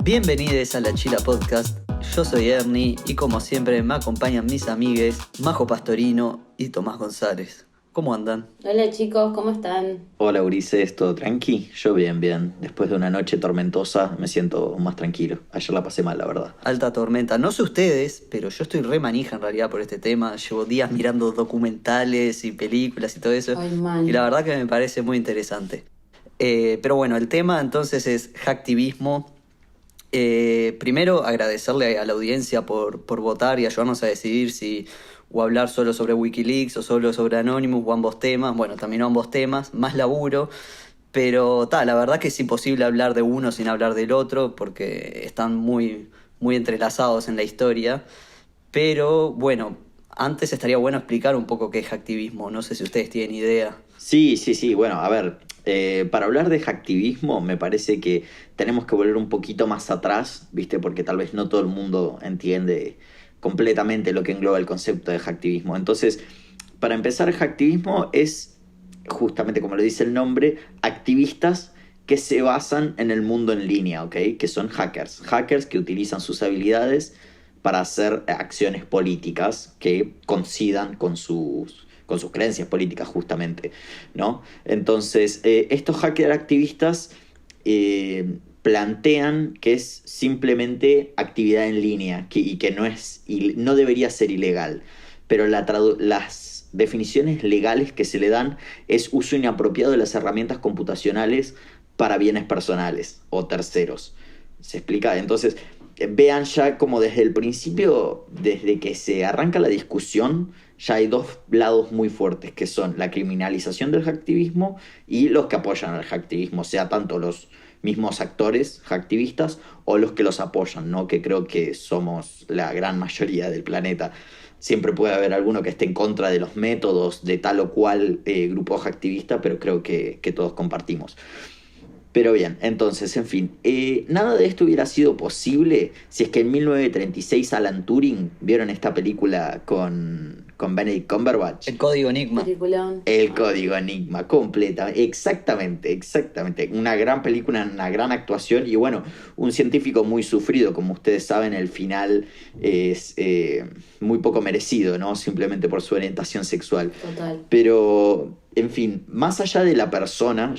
Bienvenidos a La Chila Podcast. Yo soy Ernie y como siempre me acompañan mis amigues Majo Pastorino y Tomás González. ¿Cómo andan? Hola chicos, ¿cómo están? Hola Ulises, ¿todo tranqui? Yo bien. Después de una noche tormentosa me siento más tranquilo. Ayer la pasé mal, la verdad. Alta tormenta. No sé ustedes, pero yo estoy re manija en realidad por este tema. Llevo días mirando documentales y películas y todo eso. Ay, man. Y la verdad que me parece muy interesante. Pero bueno, el tema entonces es hacktivismo. Primero agradecerle a la audiencia por votar y ayudarnos a decidir si o hablar solo sobre Wikileaks o solo sobre Anonymous o ambos temas. Bueno, también ambos temas, más laburo. Pero la verdad que es imposible hablar de uno sin hablar del otro porque están muy, muy entrelazados en la historia. Pero bueno, antes estaría bueno explicar un poco qué es hacktivismo. No sé si ustedes tienen idea. Sí. Bueno, a ver, para hablar de hacktivismo me parece que tenemos que volver un poquito más atrás, ¿viste? Porque tal vez no todo el mundo entiende completamente lo que engloba el concepto de hacktivismo. Entonces, para empezar, hacktivismo es, justamente como lo dice el nombre, activistas que se basan en el mundo en línea, ¿ok? Que son hackers. Hackers que utilizan sus habilidades para hacer acciones políticas que coincidan con sus creencias políticas justamente, ¿no? Entonces, estos hacker activistas plantean que es simplemente actividad en línea y que no debería ser ilegal, pero las definiciones legales que se le dan es uso inapropiado de las herramientas computacionales para bienes personales o terceros. ¿Se explica? Entonces, vean ya como desde el principio, desde que se arranca la discusión, ya hay dos lados muy fuertes, que son la criminalización del hacktivismo y los que apoyan al hacktivismo, sea tanto los mismos actores hacktivistas o los que los apoyan, ¿no? Que creo que somos la gran mayoría del planeta. Siempre puede haber alguno que esté en contra de los métodos de tal o cual grupo hacktivista, pero creo que todos compartimos. Pero bien, entonces, en fin, nada de esto hubiera sido posible si es que en 1936 Alan Turing, ¿vieron esta película con Benedict Cumberbatch? El código Enigma. Peliculón. El código Enigma, completa, exactamente. Una gran película, una gran actuación y bueno, un científico muy sufrido, como ustedes saben, el final es muy poco merecido, ¿no? Simplemente por su orientación sexual. Total. Pero, en fin, más allá de la persona,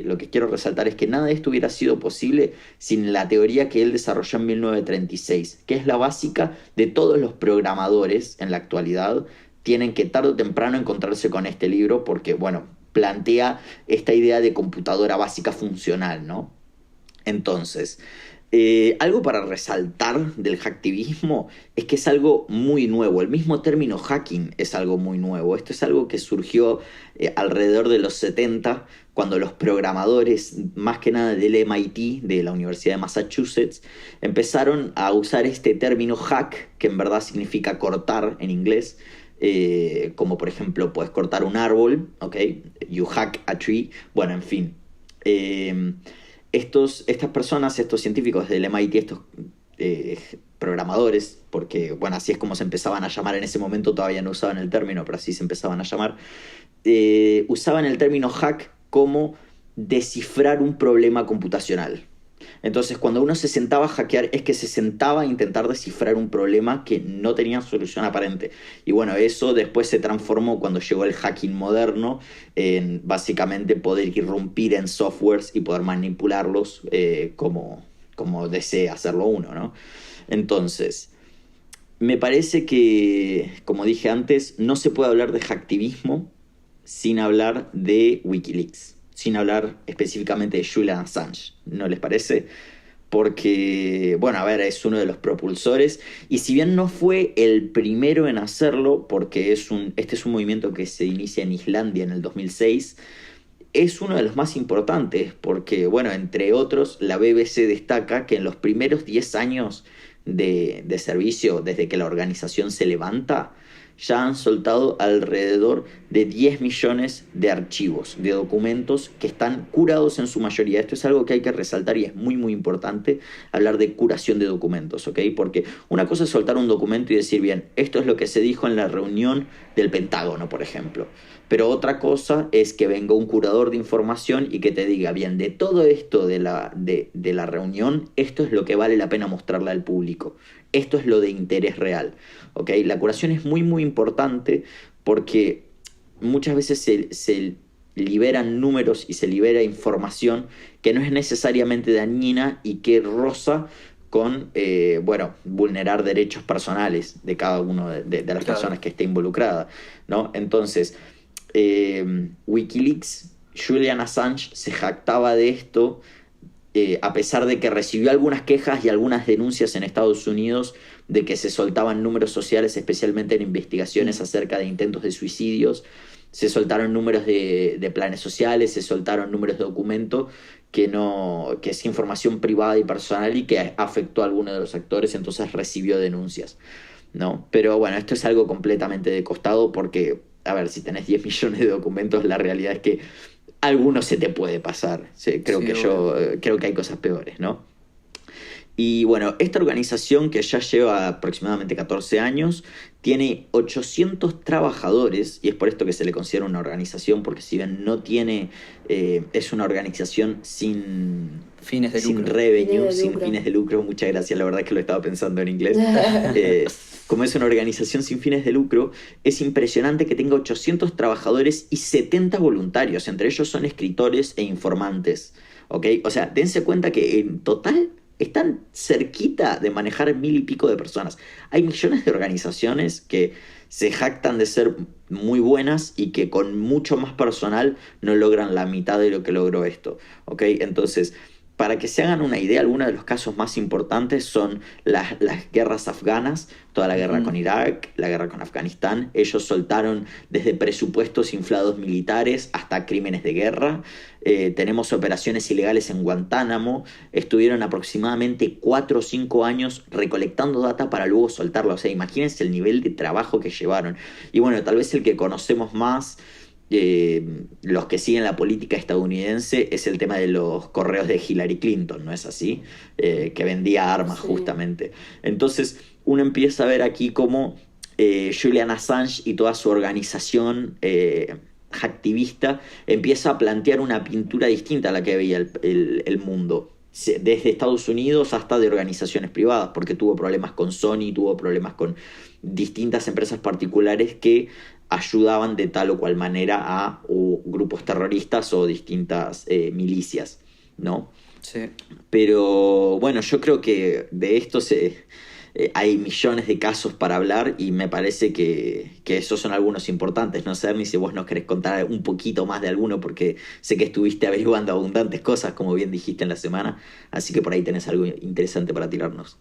lo que quiero resaltar es que nada de esto hubiera sido posible sin la teoría que él desarrolló en 1936, que es la básica de todos los programadores en la actualidad. Tienen que tarde o temprano encontrarse con este libro porque, bueno, plantea esta idea de computadora básica funcional, ¿no? Entonces, algo para resaltar del hacktivismo es que es algo muy nuevo. El mismo término hacking es algo muy nuevo. Esto es algo que surgió alrededor de los 70, cuando los programadores, más que nada del MIT, de la Universidad de Massachusetts, empezaron a usar este término hack, que en verdad significa cortar en inglés. Como por ejemplo, puedes cortar un árbol, ¿ok? You hack a tree. Bueno, en fin. Estas personas, estos científicos del MIT, estos programadores, porque bueno, así es como se empezaban a llamar en ese momento, todavía no usaban el término, pero así se empezaban a llamar, usaban el término hack como descifrar un problema computacional. Entonces, cuando uno se sentaba a hackear, es que se sentaba a intentar descifrar un problema que no tenía solución aparente. Y bueno, eso después se transformó cuando llegó el hacking moderno en básicamente poder irrumpir en softwares y poder manipularlos como desee hacerlo uno, ¿no? Entonces, me parece que, como dije antes, no se puede hablar de hacktivismo sin hablar de Wikileaks, sin hablar específicamente de Julian Assange, ¿no les parece? Porque, bueno, a ver, es uno de los propulsores, y si bien no fue el primero en hacerlo, porque este es un movimiento que se inicia en Islandia en el 2006, es uno de los más importantes, porque, bueno, entre otros, la BBC destaca que en los primeros 10 años de servicio, desde que la organización se levanta, ya han soltado alrededor de 10 millones de archivos, de documentos que están curados en su mayoría. Esto es algo que hay que resaltar y es muy muy importante hablar de curación de documentos, ¿ok? Porque una cosa es soltar un documento y decir, bien, esto es lo que se dijo en la reunión del Pentágono, por ejemplo. Pero otra cosa es que venga un curador de información y que te diga, bien, de todo esto de la reunión, esto es lo que vale la pena mostrarle al público. Esto es lo de interés real, ¿ok? La curación es muy muy importante porque muchas veces se liberan números y se libera información que no es necesariamente dañina y que roza con, vulnerar derechos personales de cada uno de las personas que esté involucrada, ¿no? Entonces, Wikileaks, Julian Assange se jactaba de esto, a pesar de que recibió algunas quejas y algunas denuncias en Estados Unidos de que se soltaban números sociales, especialmente en investigaciones acerca de intentos de suicidios. Se soltaron números de planes sociales, se soltaron números de documento que es información privada y personal y que afectó a alguno de los actores, entonces recibió denuncias, ¿no? Pero bueno, esto es algo completamente de costado porque, a ver, si tenés 10 millones de documentos, la realidad es que alguno se te puede pasar. Sí, creo que hay cosas peores, ¿no? Y bueno, esta organización que ya lleva aproximadamente 14 años tiene 800 trabajadores y es por esto que se le considera una organización, porque si bien no tiene, es una organización sin fines de sin lucro. revenue, sin fines de lucro, muchas gracias, la verdad es que lo estaba pensando en inglés. Como es una organización sin fines de lucro, es impresionante que tenga 800 trabajadores y 70 voluntarios, entre ellos son escritores e informantes, ¿ok? O sea, dense cuenta que en total están cerquita de manejar 1000 y pico de personas. Hay millones de organizaciones que se jactan de ser muy buenas y que con mucho más personal no logran la mitad de lo que logró esto, ¿ok? Entonces, para que se hagan una idea, algunos de los casos más importantes son las guerras afganas, toda la guerra con Irak, la guerra con Afganistán. Ellos soltaron desde presupuestos inflados militares hasta crímenes de guerra. Tenemos operaciones ilegales en Guantánamo. Estuvieron aproximadamente 4 o 5 años recolectando data para luego soltarla. O sea, imagínense el nivel de trabajo que llevaron. Y bueno, tal vez el que conocemos más, los que siguen la política estadounidense, es el tema de los correos de Hillary Clinton, ¿no es así? Que vendía armas justamente. Entonces uno empieza a ver aquí cómo Julian Assange y toda su organización hacktivista empieza a plantear una pintura distinta a la que veía el mundo, desde Estados Unidos hasta de organizaciones privadas, porque tuvo problemas con Sony, tuvo problemas con distintas empresas particulares que ayudaban de tal o cual manera a grupos terroristas o distintas milicias, ¿no? Sí. Pero bueno, yo creo que de esto hay millones de casos para hablar y me parece que esos son algunos importantes. No sé, Ernie, si vos nos querés contar un poquito más de alguno, porque sé que estuviste averiguando abundantes cosas, como bien dijiste en la semana, así que por ahí tenés algo interesante para tirarnos.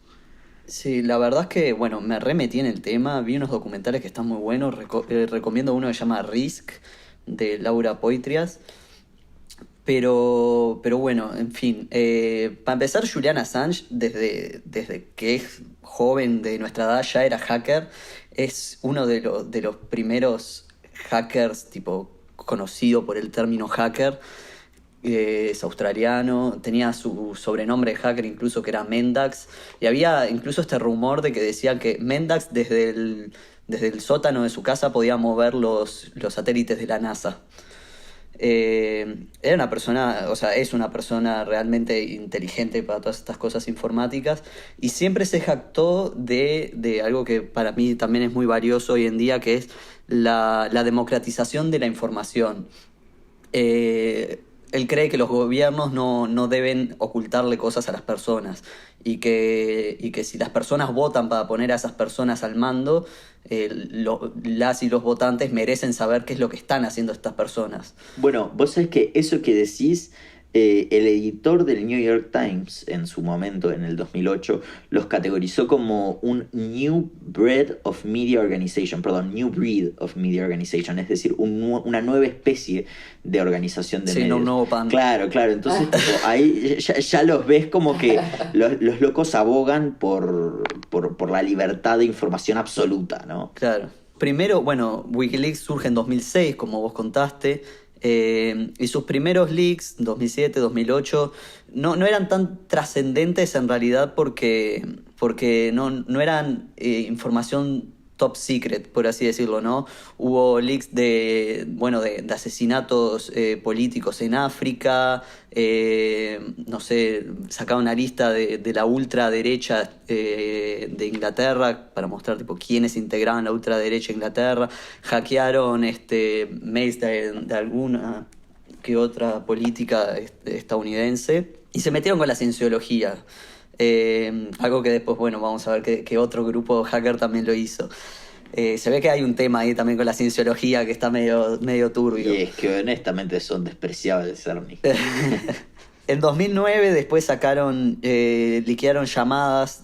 Sí, la verdad es que, bueno, me remetí en el tema, vi unos documentales que están muy buenos, recomiendo uno que se llama Risk, de Laura Poitrias, pero bueno, en fin, para empezar, Julian Assange, desde que es joven, de nuestra edad, ya era hacker, es uno de los primeros hackers, tipo, conocido por el término hacker. Es australiano, tenía su sobrenombre de hacker incluso, que era Mendax, y había incluso este rumor de que decía que Mendax desde el sótano de su casa podía mover los satélites de la NASA. Era una persona, o sea, es una persona realmente inteligente para todas estas cosas informáticas, y siempre se jactó de algo que para mí también es muy valioso hoy en día, que es la democratización de la información. Él cree que los gobiernos no deben ocultarle cosas a las personas y que si las personas votan para poner a esas personas al mando, las y los votantes merecen saber qué es lo que están haciendo estas personas. Bueno, vos sabés que eso que decís, el editor del New York Times en su momento, en el 2008, los categorizó como un New Breed of Media Organization, es decir, una nueva especie de organización de medios. Sí, no un nuevo pan. Claro, entonces tipo, ahí ya los ves como que los locos abogan por la libertad de información absoluta, ¿no? Claro. Primero, bueno, Wikileaks surge en 2006, como vos contaste, y sus primeros leaks, 2007, 2008, no eran tan trascendentes en realidad porque no eran información top secret, por así decirlo, ¿no? Hubo leaks de asesinatos políticos en África, no sé, sacaron una lista de la ultraderecha de Inglaterra para mostrar tipo quiénes integraban la ultraderecha de Inglaterra, hackearon mails de alguna que otra política estadounidense y se metieron con la cienciología. Algo que después, bueno, vamos a ver que otro grupo hacker también lo hizo. Se ve que hay un tema ahí también con la cienciología que está medio turbio. Y es que honestamente son despreciables, Ernie. En 2009 después liquearon llamadas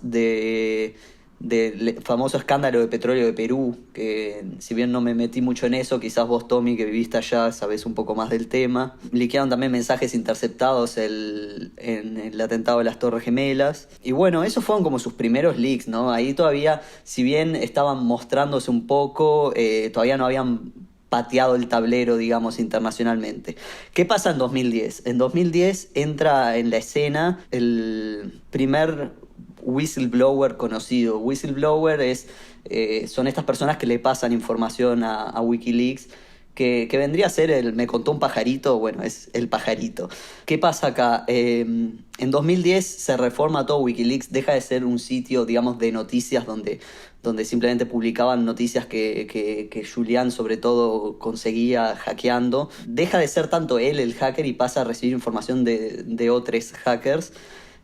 del famoso escándalo de petróleo de Perú, que si bien no me metí mucho en eso, quizás vos, Tommy, que viviste allá, sabés un poco más del tema. Liquearon también mensajes interceptados en el atentado de las Torres Gemelas. Y bueno, esos fueron como sus primeros leaks, ¿no? Ahí todavía, si bien estaban mostrándose un poco, todavía no habían pateado el tablero, digamos, internacionalmente. ¿Qué pasa en 2010? En 2010 entra en la escena el primer whistleblower conocido. Whistleblower son estas personas que le pasan información a Wikileaks, que vendría a ser me contó un pajarito, bueno, es el pajarito. ¿Qué pasa acá? En 2010 se reforma todo Wikileaks, deja de ser un sitio, digamos, de noticias donde simplemente publicaban noticias que Julian sobre todo conseguía hackeando. Deja de ser tanto él el hacker y pasa a recibir información de otros hackers.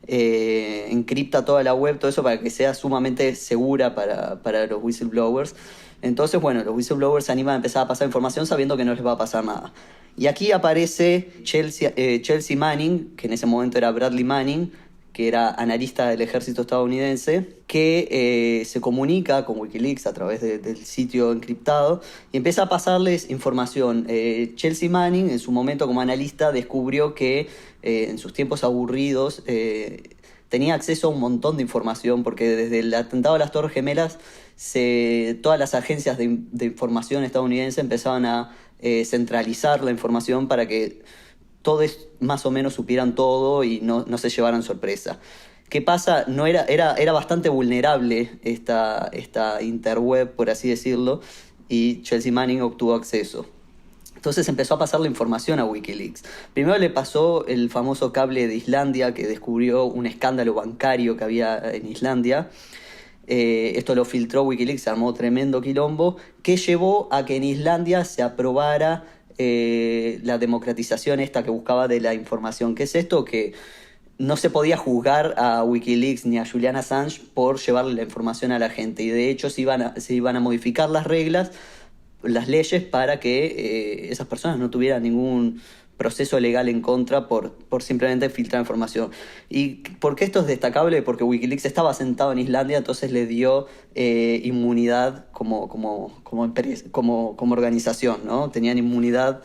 Encripta toda la web, todo eso para que sea sumamente segura para los whistleblowers. Entonces, bueno, los whistleblowers se animan a empezar a pasar información sabiendo que no les va a pasar nada. Y aquí aparece Chelsea Manning, que en ese momento era Bradley Manning, que era analista del ejército estadounidense, que se comunica con Wikileaks a través del sitio encriptado y empieza a pasarles información. Chelsea Manning, en su momento como analista, descubrió que en sus tiempos aburridos tenía acceso a un montón de información, porque desde el atentado a las Torres Gemelas todas las agencias de información estadounidenses empezaban a centralizar la información para que todos más o menos supieran todo y no se llevaran sorpresa. ¿Qué pasa? Era bastante vulnerable esta interweb, por así decirlo, y Chelsea Manning obtuvo acceso. Entonces empezó a pasar la información a Wikileaks. Primero le pasó el famoso cable de Islandia, que descubrió un escándalo bancario que había en Islandia. Esto lo filtró Wikileaks, se armó tremendo quilombo, que llevó a que en Islandia se aprobara la democratización esta que buscaba de la información. ¿Qué es esto? Que no se podía juzgar a Wikileaks ni a Julian Assange por llevarle la información a la gente, y de hecho se iban a modificar las leyes para que esas personas no tuvieran ningún proceso legal en contra por simplemente filtrar información. ¿Y por qué esto es destacable? Porque Wikileaks estaba sentado en Islandia, entonces le dio inmunidad como organización, ¿no? Tenían inmunidad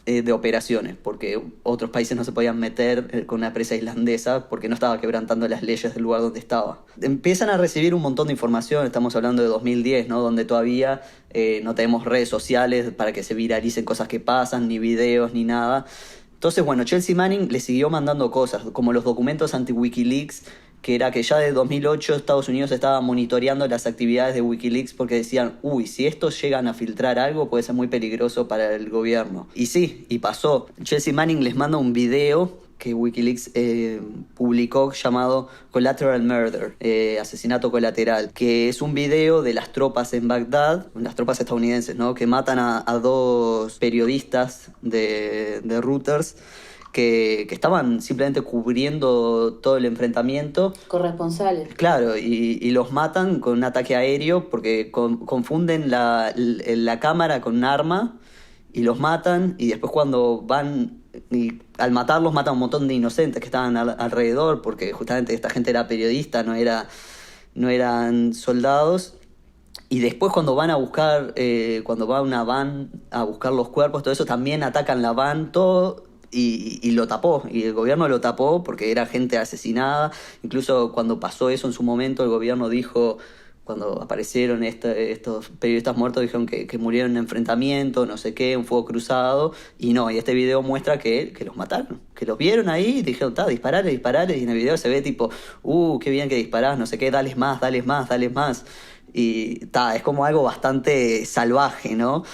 de operaciones, porque otros países no se podían meter con una empresa islandesa porque no estaba quebrantando las leyes del lugar donde estaba. Empiezan a recibir un montón de información, estamos hablando de 2010, ¿no? Donde todavía no tenemos redes sociales para que se viralicen cosas que pasan, ni videos, ni nada. Entonces, bueno, Chelsea Manning le siguió mandando cosas, como los documentos anti-Wikileaks, que era que ya de 2008 Estados Unidos estaba monitoreando las actividades de Wikileaks porque decían, si estos llegan a filtrar algo puede ser muy peligroso para el gobierno. Y sí, y pasó. Chelsea Manning les manda un video que Wikileaks publicó llamado Collateral Murder, asesinato colateral, que es un video de las tropas en Bagdad, las tropas estadounidenses, ¿no? Que matan a dos periodistas de Reuters, que estaban simplemente cubriendo todo el enfrentamiento. Corresponsales. Claro, y los matan con un ataque aéreo porque confunden la cámara con un arma y los matan, y después cuando van, y al matarlos matan a un montón de inocentes que estaban alrededor, porque justamente esta gente era periodista, no eran soldados. Y después cuando van a buscar, cuando va una van a buscar los cuerpos, todo eso, también atacan la van, todo. Y lo tapó, y el gobierno lo tapó porque era gente asesinada. Incluso cuando pasó eso en su momento, el gobierno dijo, cuando aparecieron estos periodistas muertos, dijeron que murieron en enfrentamiento, no sé qué, un fuego cruzado, y no, y este video muestra que los mataron, que los vieron ahí y dijeron, disparale, y en el video se ve tipo, qué bien que disparás, no sé qué, dales más, y es como algo bastante salvaje, ¿no?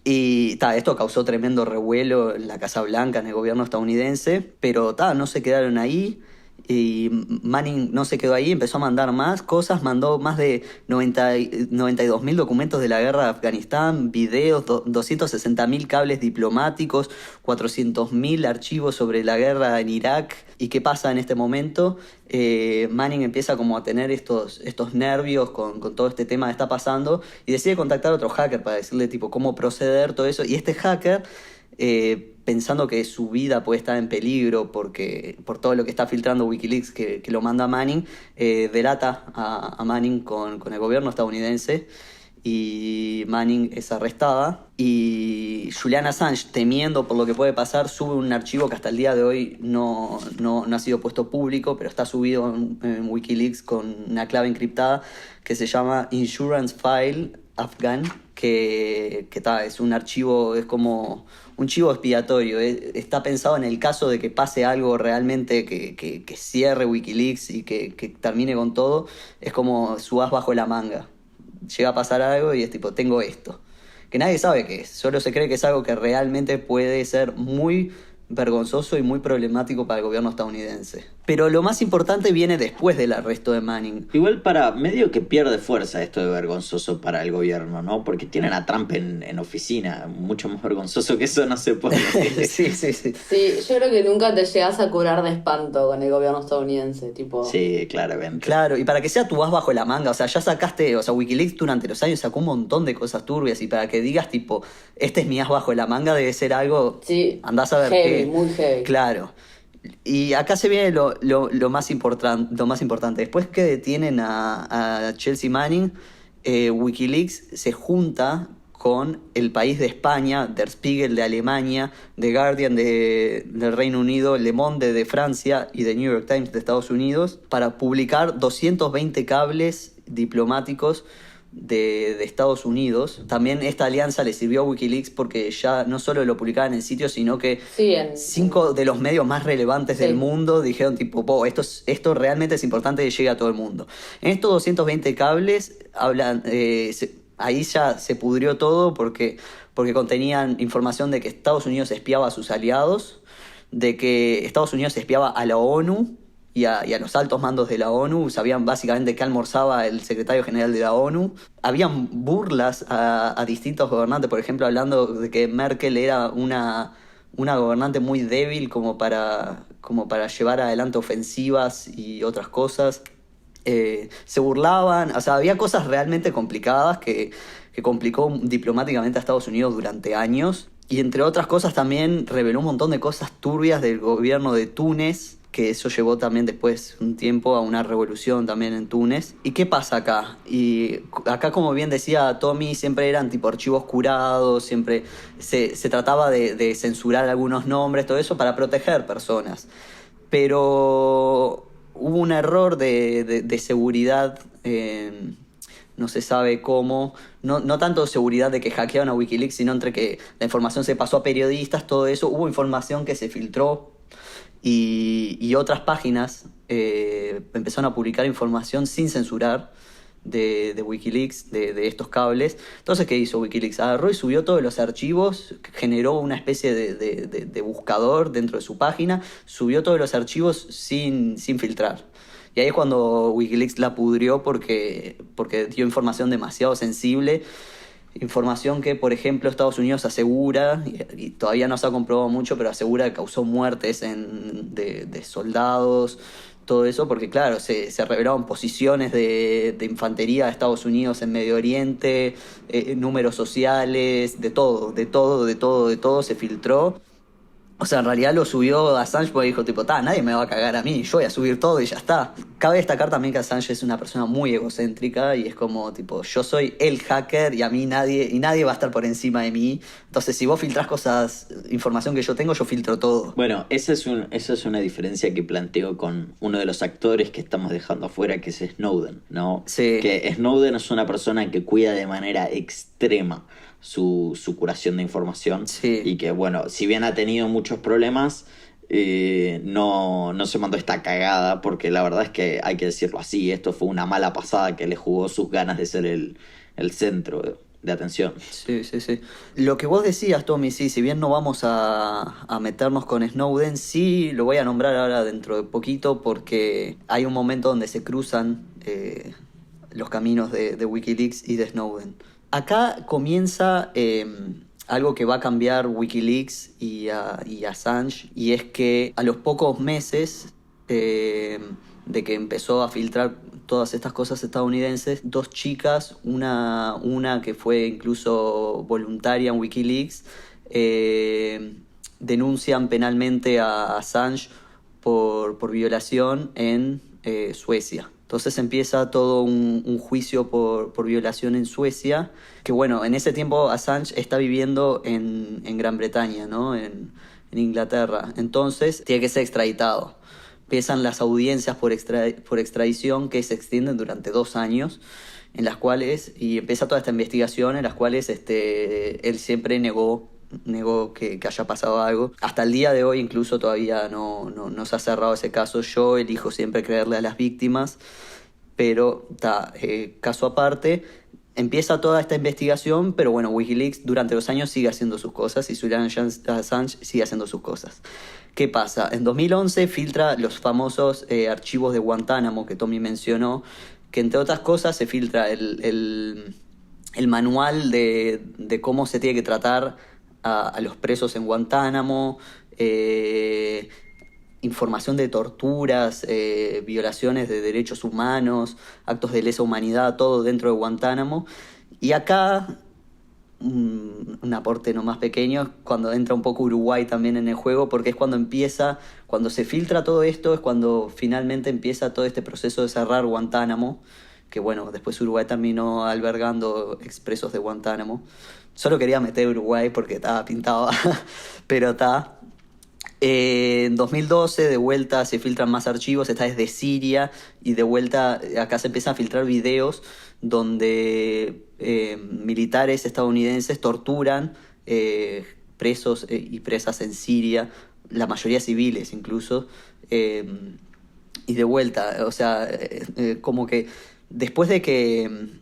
Y esto causó tremendo revuelo en la Casa Blanca, en el gobierno estadounidense, pero no se quedaron ahí. Y Manning no se quedó ahí, empezó a mandar más cosas, mandó más de 92.000 documentos de la guerra de Afganistán, videos, 260.000 cables diplomáticos, 400.000 archivos sobre la guerra en Irak. ¿Y qué pasa en este momento? Manning empieza como a tener estos nervios con todo este tema que está pasando y decide contactar a otro hacker para decirle tipo cómo proceder, todo eso. Y este hacker, pensando que su vida puede estar en peligro por todo lo que está filtrando Wikileaks que lo manda a Manning, delata a Manning con el gobierno estadounidense y Manning es arrestada y Julian Assange, temiendo por lo que puede pasar, sube un archivo que hasta el día de hoy no ha sido puesto público, pero está subido en Wikileaks con una clave encriptada que se llama Insurance File Afghan, que es un archivo, es como un chivo expiatorio, está pensado en el caso de que pase algo realmente que cierre Wikileaks y que termine con todo, es como su as bajo la manga. Llega a pasar algo y es tipo, tengo esto. Que nadie sabe qué es, solo se cree que es algo que realmente puede ser muy vergonzoso y muy problemático para el gobierno estadounidense. Pero lo más importante viene después del arresto de Manning. Igual para medio que pierde fuerza esto de vergonzoso para el gobierno, ¿no? Porque tienen a Trump en oficina, mucho más vergonzoso que eso no se puede decir. Sí. Sí, yo creo que nunca te llegas a curar de espanto con el gobierno estadounidense, tipo... Sí, claramente. Claro, y para que sea tu as bajo la manga, o sea, ya sacaste, o sea, Wikileaks durante los años sacó un montón de cosas turbias y para que digas tipo, este es mi as bajo la manga, debe ser algo, Sí, andás a ver heavy, qué. muy heavy. Claro. Y acá se viene lo más importante. Después que detienen a Chelsea Manning, Wikileaks se junta con El País de España, Der Spiegel de Alemania, The Guardian del Reino Unido, Le Monde de Francia y The New York Times de Estados Unidos para publicar 220 cables diplomáticos de Estados Unidos. También esta alianza le sirvió a Wikileaks porque ya no solo lo publicaban en sitios, sino que Sí, 5 de los medios más relevantes del mundo dijeron tipo, esto realmente es importante que llegue a todo el mundo. En estos 220 cables hablan, ahí ya se pudrió todo porque contenían información de que Estados Unidos espiaba a sus aliados, de que Estados Unidos espiaba a la ONU y a los altos mandos de la ONU, sabían básicamente qué almorzaba el secretario general de la ONU. Habían burlas a distintos gobernantes, por ejemplo, hablando de que Merkel era una gobernante muy débil como para llevar adelante ofensivas y otras cosas. Se burlaban, o sea, había cosas realmente complicadas que complicó diplomáticamente a Estados Unidos durante años. Y entre otras cosas también reveló un montón de cosas turbias del gobierno de Túnez, que eso llevó también después un tiempo a una revolución también en Túnez. ¿Y qué pasa acá? Y acá, como bien decía Tommy, siempre eran tipo archivos curados, siempre se trataba de censurar algunos nombres, todo eso para proteger personas. Pero hubo un error de seguridad, no se sabe cómo, no tanto seguridad de que hackearon a Wikileaks, sino entre que la información se pasó a periodistas, todo eso. Hubo información que se filtró y otras páginas empezaron a publicar información sin censurar de Wikileaks, de estos cables. Entonces, ¿qué hizo Wikileaks? Agarró y subió todos los archivos, generó una especie de buscador dentro de su página, subió todos los archivos sin filtrar. Y ahí es cuando Wikileaks la pudrió porque dio información demasiado sensible. Información que, por ejemplo, Estados Unidos asegura, y todavía no se ha comprobado mucho, pero asegura que causó muertes de soldados, todo eso, porque claro, se revelaron posiciones de infantería de Estados Unidos en Medio Oriente, números sociales, de todo se filtró. O sea, en realidad lo subió Assange porque dijo tipo, nadie me va a cagar a mí, yo voy a subir todo y ya está. Cabe destacar también que Assange es una persona muy egocéntrica y es como, tipo, yo soy el hacker y a mí nadie va a estar por encima de mí. Entonces, si vos filtrás cosas, información que yo tengo, yo filtro todo. Bueno, esa es una diferencia que planteo con uno de los actores que estamos dejando afuera, que es Snowden, ¿no? Sí. Que Snowden es una persona que cuida de manera extrema su curación de información Sí. y que, bueno, si bien ha tenido muchos problemas, no se mandó esta cagada, porque la verdad es que hay que decirlo así, esto fue una mala pasada que le jugó sus ganas de ser el centro de atención. Sí, sí, sí. Lo que vos decías, Tommy, sí, si bien no vamos a meternos con Snowden, sí lo voy a nombrar ahora dentro de poquito porque hay un momento donde se cruzan los caminos de Wikileaks y de Snowden. Acá comienza algo que va a cambiar Wikileaks y Assange, y es que a los pocos meses de que empezó a filtrar todas estas cosas estadounidenses, dos chicas, una que fue incluso voluntaria en Wikileaks, denuncian penalmente a Assange por violación en Suecia. Entonces empieza todo un juicio por violación en Suecia, que bueno, en ese tiempo Assange está viviendo en Gran Bretaña, ¿no? En Inglaterra. Entonces tiene que ser extraditado. Empiezan las audiencias por extradición que se extienden durante 2 años, en las cuales, y empieza toda esta investigación en las cuales él siempre negó que haya pasado algo. Hasta el día de hoy incluso todavía no se ha cerrado ese caso. Yo elijo siempre creerle a las víctimas, pero caso aparte. Empieza toda esta investigación, pero bueno, Wikileaks durante los años sigue haciendo sus cosas y Julian Assange sigue haciendo sus cosas. ¿Qué pasa? En 2011 filtra los famosos archivos de Guantánamo que Tommy mencionó, que entre otras cosas se filtra el manual de cómo se tiene que tratar a los presos en Guantánamo, información de torturas, violaciones de derechos humanos, actos de lesa humanidad, todo dentro de Guantánamo. Y acá, un aporte no más pequeño, cuando entra un poco Uruguay también en el juego, porque es cuando se filtra todo esto, es cuando finalmente empieza todo este proceso de cerrar Guantánamo, que bueno, después Uruguay terminó albergando expresos de Guantánamo. Solo quería meter Uruguay porque estaba pintado, pero está. En 2012 de vuelta se filtran más archivos, esta es de Siria, y de vuelta acá se empiezan a filtrar videos donde militares estadounidenses torturan presos y presas en Siria, la mayoría civiles incluso, y de vuelta, o sea, como que después de que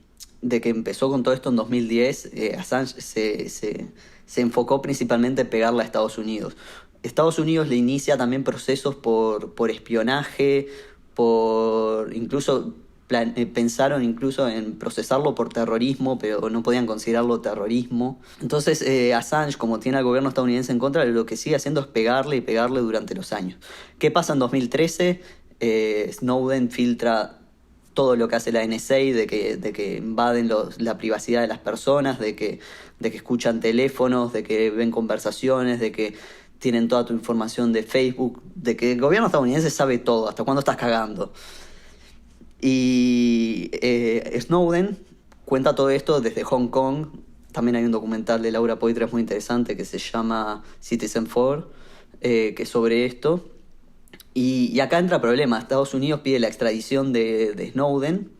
empezó con todo esto en 2010, Assange se enfocó principalmente en pegarle a Estados Unidos. Estados Unidos le inicia también procesos por espionaje, pensaron incluso en procesarlo por terrorismo, pero no podían considerarlo terrorismo. Entonces Assange, como tiene al gobierno estadounidense en contra, lo que sigue haciendo es pegarle y pegarle durante los años. ¿Qué pasa en 2013? Snowden filtra todo lo que hace la NSA, de que invaden la privacidad de las personas, de que escuchan teléfonos, de que ven conversaciones, de que tienen toda tu información de Facebook, de que el gobierno estadounidense sabe todo, hasta cuándo estás cagando. Y Snowden cuenta todo esto desde Hong Kong. También hay un documental de Laura Poitras muy interesante que se llama Citizenfour, que es sobre esto. Y acá entra el problema. Estados Unidos pide la extradición de Snowden,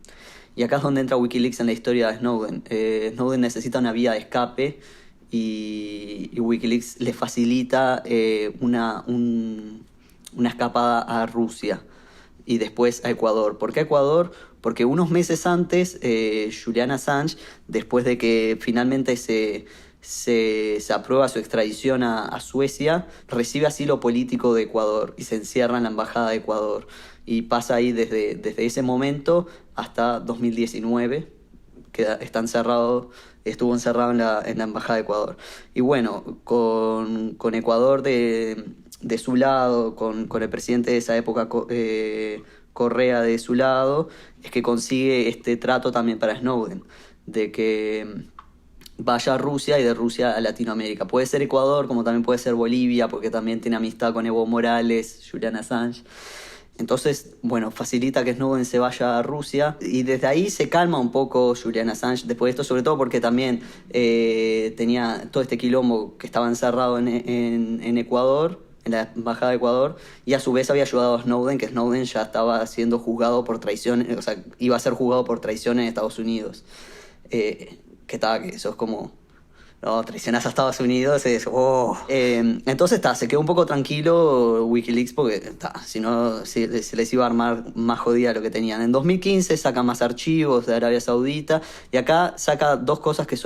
y acá es donde entra Wikileaks en la historia de Snowden. Snowden necesita una vía de escape y Wikileaks le facilita una escapada a Rusia y después a Ecuador. ¿Por qué Ecuador? Porque unos meses antes, Julian Assange, después de que finalmente se aprueba su extradición a Suecia, recibe asilo político de Ecuador y se encierra en la embajada de Ecuador. Y pasa ahí desde ese momento hasta 2019, que estuvo encerrado en la embajada de Ecuador. Y bueno, con Ecuador de su lado, con el presidente de esa época, Correa de su lado, es que consigue este trato también para Snowden, de que vaya a Rusia y de Rusia a Latinoamérica. Puede ser Ecuador, como también puede ser Bolivia, porque también tiene amistad con Evo Morales, Julian Assange. Entonces, bueno, facilita que Snowden se vaya a Rusia y desde ahí se calma un poco Julian Assange después de esto, sobre todo porque también tenía todo este quilombo que estaba encerrado en Ecuador, en la embajada de Ecuador, y a su vez había ayudado a Snowden, que Snowden ya estaba siendo juzgado por traición, o sea, iba a ser juzgado por traición en Estados Unidos. Que eso es como... No, traicionas a Estados Unidos, es... Oh. Entonces se quedó un poco tranquilo Wikileaks porque si no se les iba a armar más jodida lo que tenían. En 2015 saca más archivos de Arabia Saudita y acá saca tres cosas que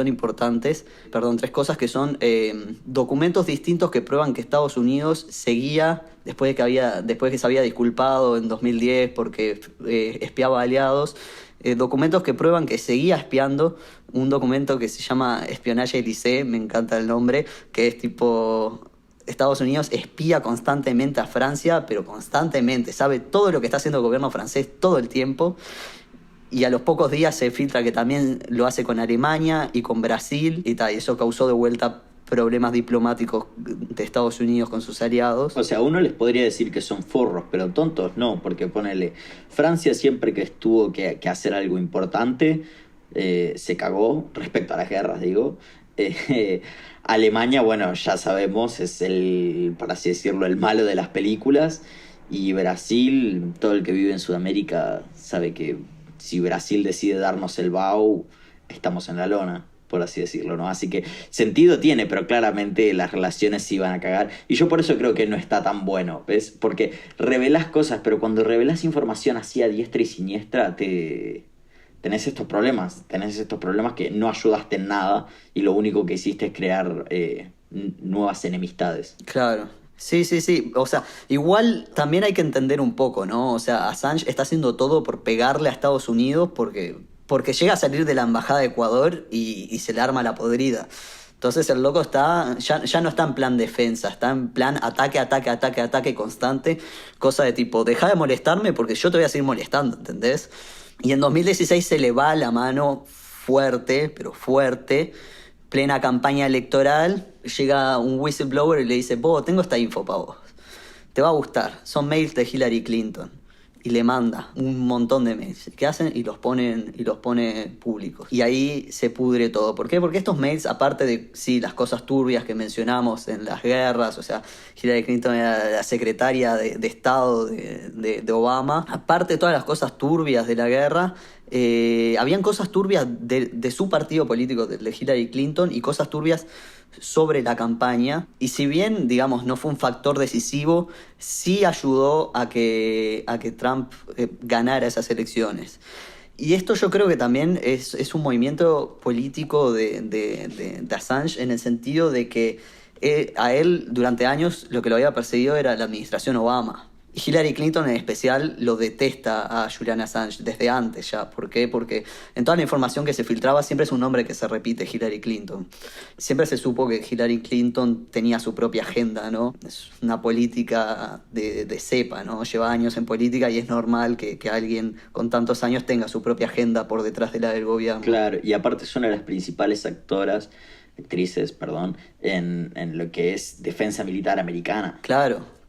son documentos distintos que prueban que Estados Unidos seguía, después de que se había disculpado en 2010 porque espiaba aliados, documentos que prueban que seguía espiando. Un documento que se llama Espionaje Elysée, me encanta el nombre, que es tipo... Estados Unidos espía constantemente a Francia, pero constantemente, sabe todo lo que está haciendo el gobierno francés todo el tiempo, y a los pocos días se filtra que también lo hace con Alemania y con Brasil, y eso causó de vuelta problemas diplomáticos de Estados Unidos con sus aliados. O sea, uno les podría decir que son forros, pero tontos no, porque ponele, Francia siempre que tuvo que hacer algo importante, se cagó respecto a las guerras, digo. Alemania, bueno, ya sabemos, es por así decirlo, el malo de las películas. Y Brasil, todo el que vive en Sudamérica sabe que si Brasil decide darnos el BAU, estamos en la lona, por así decirlo, ¿no? Así que sentido tiene, pero claramente las relaciones se iban a cagar. Y yo por eso creo que no está tan bueno, ¿ves? Porque revelás cosas, pero cuando revelás información así a diestra y siniestra, tenés estos problemas que no ayudaste en nada y lo único que hiciste es crear nuevas enemistades. Claro. Sí. O sea, igual también hay que entender un poco, ¿no? O sea, Assange está haciendo todo por pegarle a Estados Unidos porque llega a salir de la embajada de Ecuador y se le arma la podrida. Entonces el loco ya no está en plan defensa, está en plan ataque constante, cosa de tipo, deja de molestarme porque yo te voy a seguir molestando, ¿entendés? Y en 2016 se le va la mano fuerte, pero fuerte, plena campaña electoral, llega un whistleblower y le dice, tengo esta info para vos, te va a gustar, son mails de Hillary Clinton. Y le manda un montón de mails que hacen y los pone públicos. Y ahí se pudre todo. ¿Por qué? Porque estos mails, aparte de las cosas turbias que mencionamos en las guerras, o sea, Hillary Clinton era la secretaria de Estado de Obama, aparte de todas las cosas turbias de la guerra, habían cosas turbias de su partido político, de Hillary Clinton, y cosas turbias sobre la campaña. Y si bien, digamos, no fue un factor decisivo, sí ayudó a que Trump ganara esas elecciones. Y esto yo creo que también es un movimiento político de Assange, en el sentido de que a él durante años lo que lo había perseguido era la administración Obama. Y Hillary Clinton en especial lo detesta a Julian Assange desde antes ya. ¿Por qué? Porque en toda la información que se filtraba siempre es un nombre que se repite, Hillary Clinton. Siempre se supo que Hillary Clinton tenía su propia agenda, ¿no? Es una política de cepa, ¿no? Lleva años en política y es normal que alguien con tantos años tenga su propia agenda por detrás de la del gobierno. Claro, y aparte es una de las principales actrices, en lo que es defensa militar americana. Claro.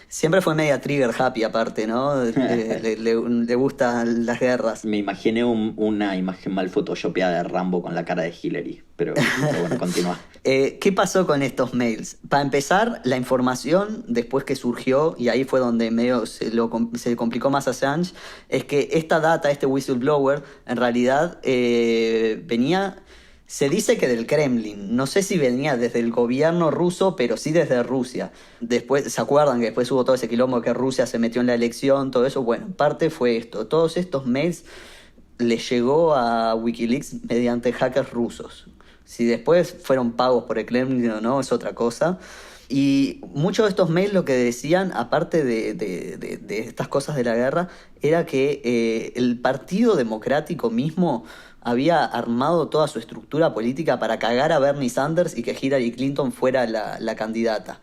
Siempre fue media trigger happy aparte, ¿no? le gustan las guerras. Me imaginé una imagen mal photoshopeada de Rambo con la cara de Hillary, pero bueno, continúa. ¿Qué pasó con estos mails? Para empezar, la información después que surgió, y ahí fue donde medio se complicó más a Assange, es que esta data, este whistleblower, en realidad venía... Se dice que del Kremlin, no sé si venía desde el gobierno ruso, pero sí desde Rusia. Después, ¿se acuerdan que después hubo todo ese quilombo que Rusia se metió en la elección, todo eso? Bueno, parte fue esto. Todos estos mails les llegó a Wikileaks mediante hackers rusos. Si después fueron pagos por el Kremlin o no, es otra cosa. Y muchos de estos mails lo que decían, aparte de estas cosas de la guerra, era que el Partido Democrático mismo había armado toda su estructura política para cagar a Bernie Sanders y que Hillary Clinton fuera la candidata.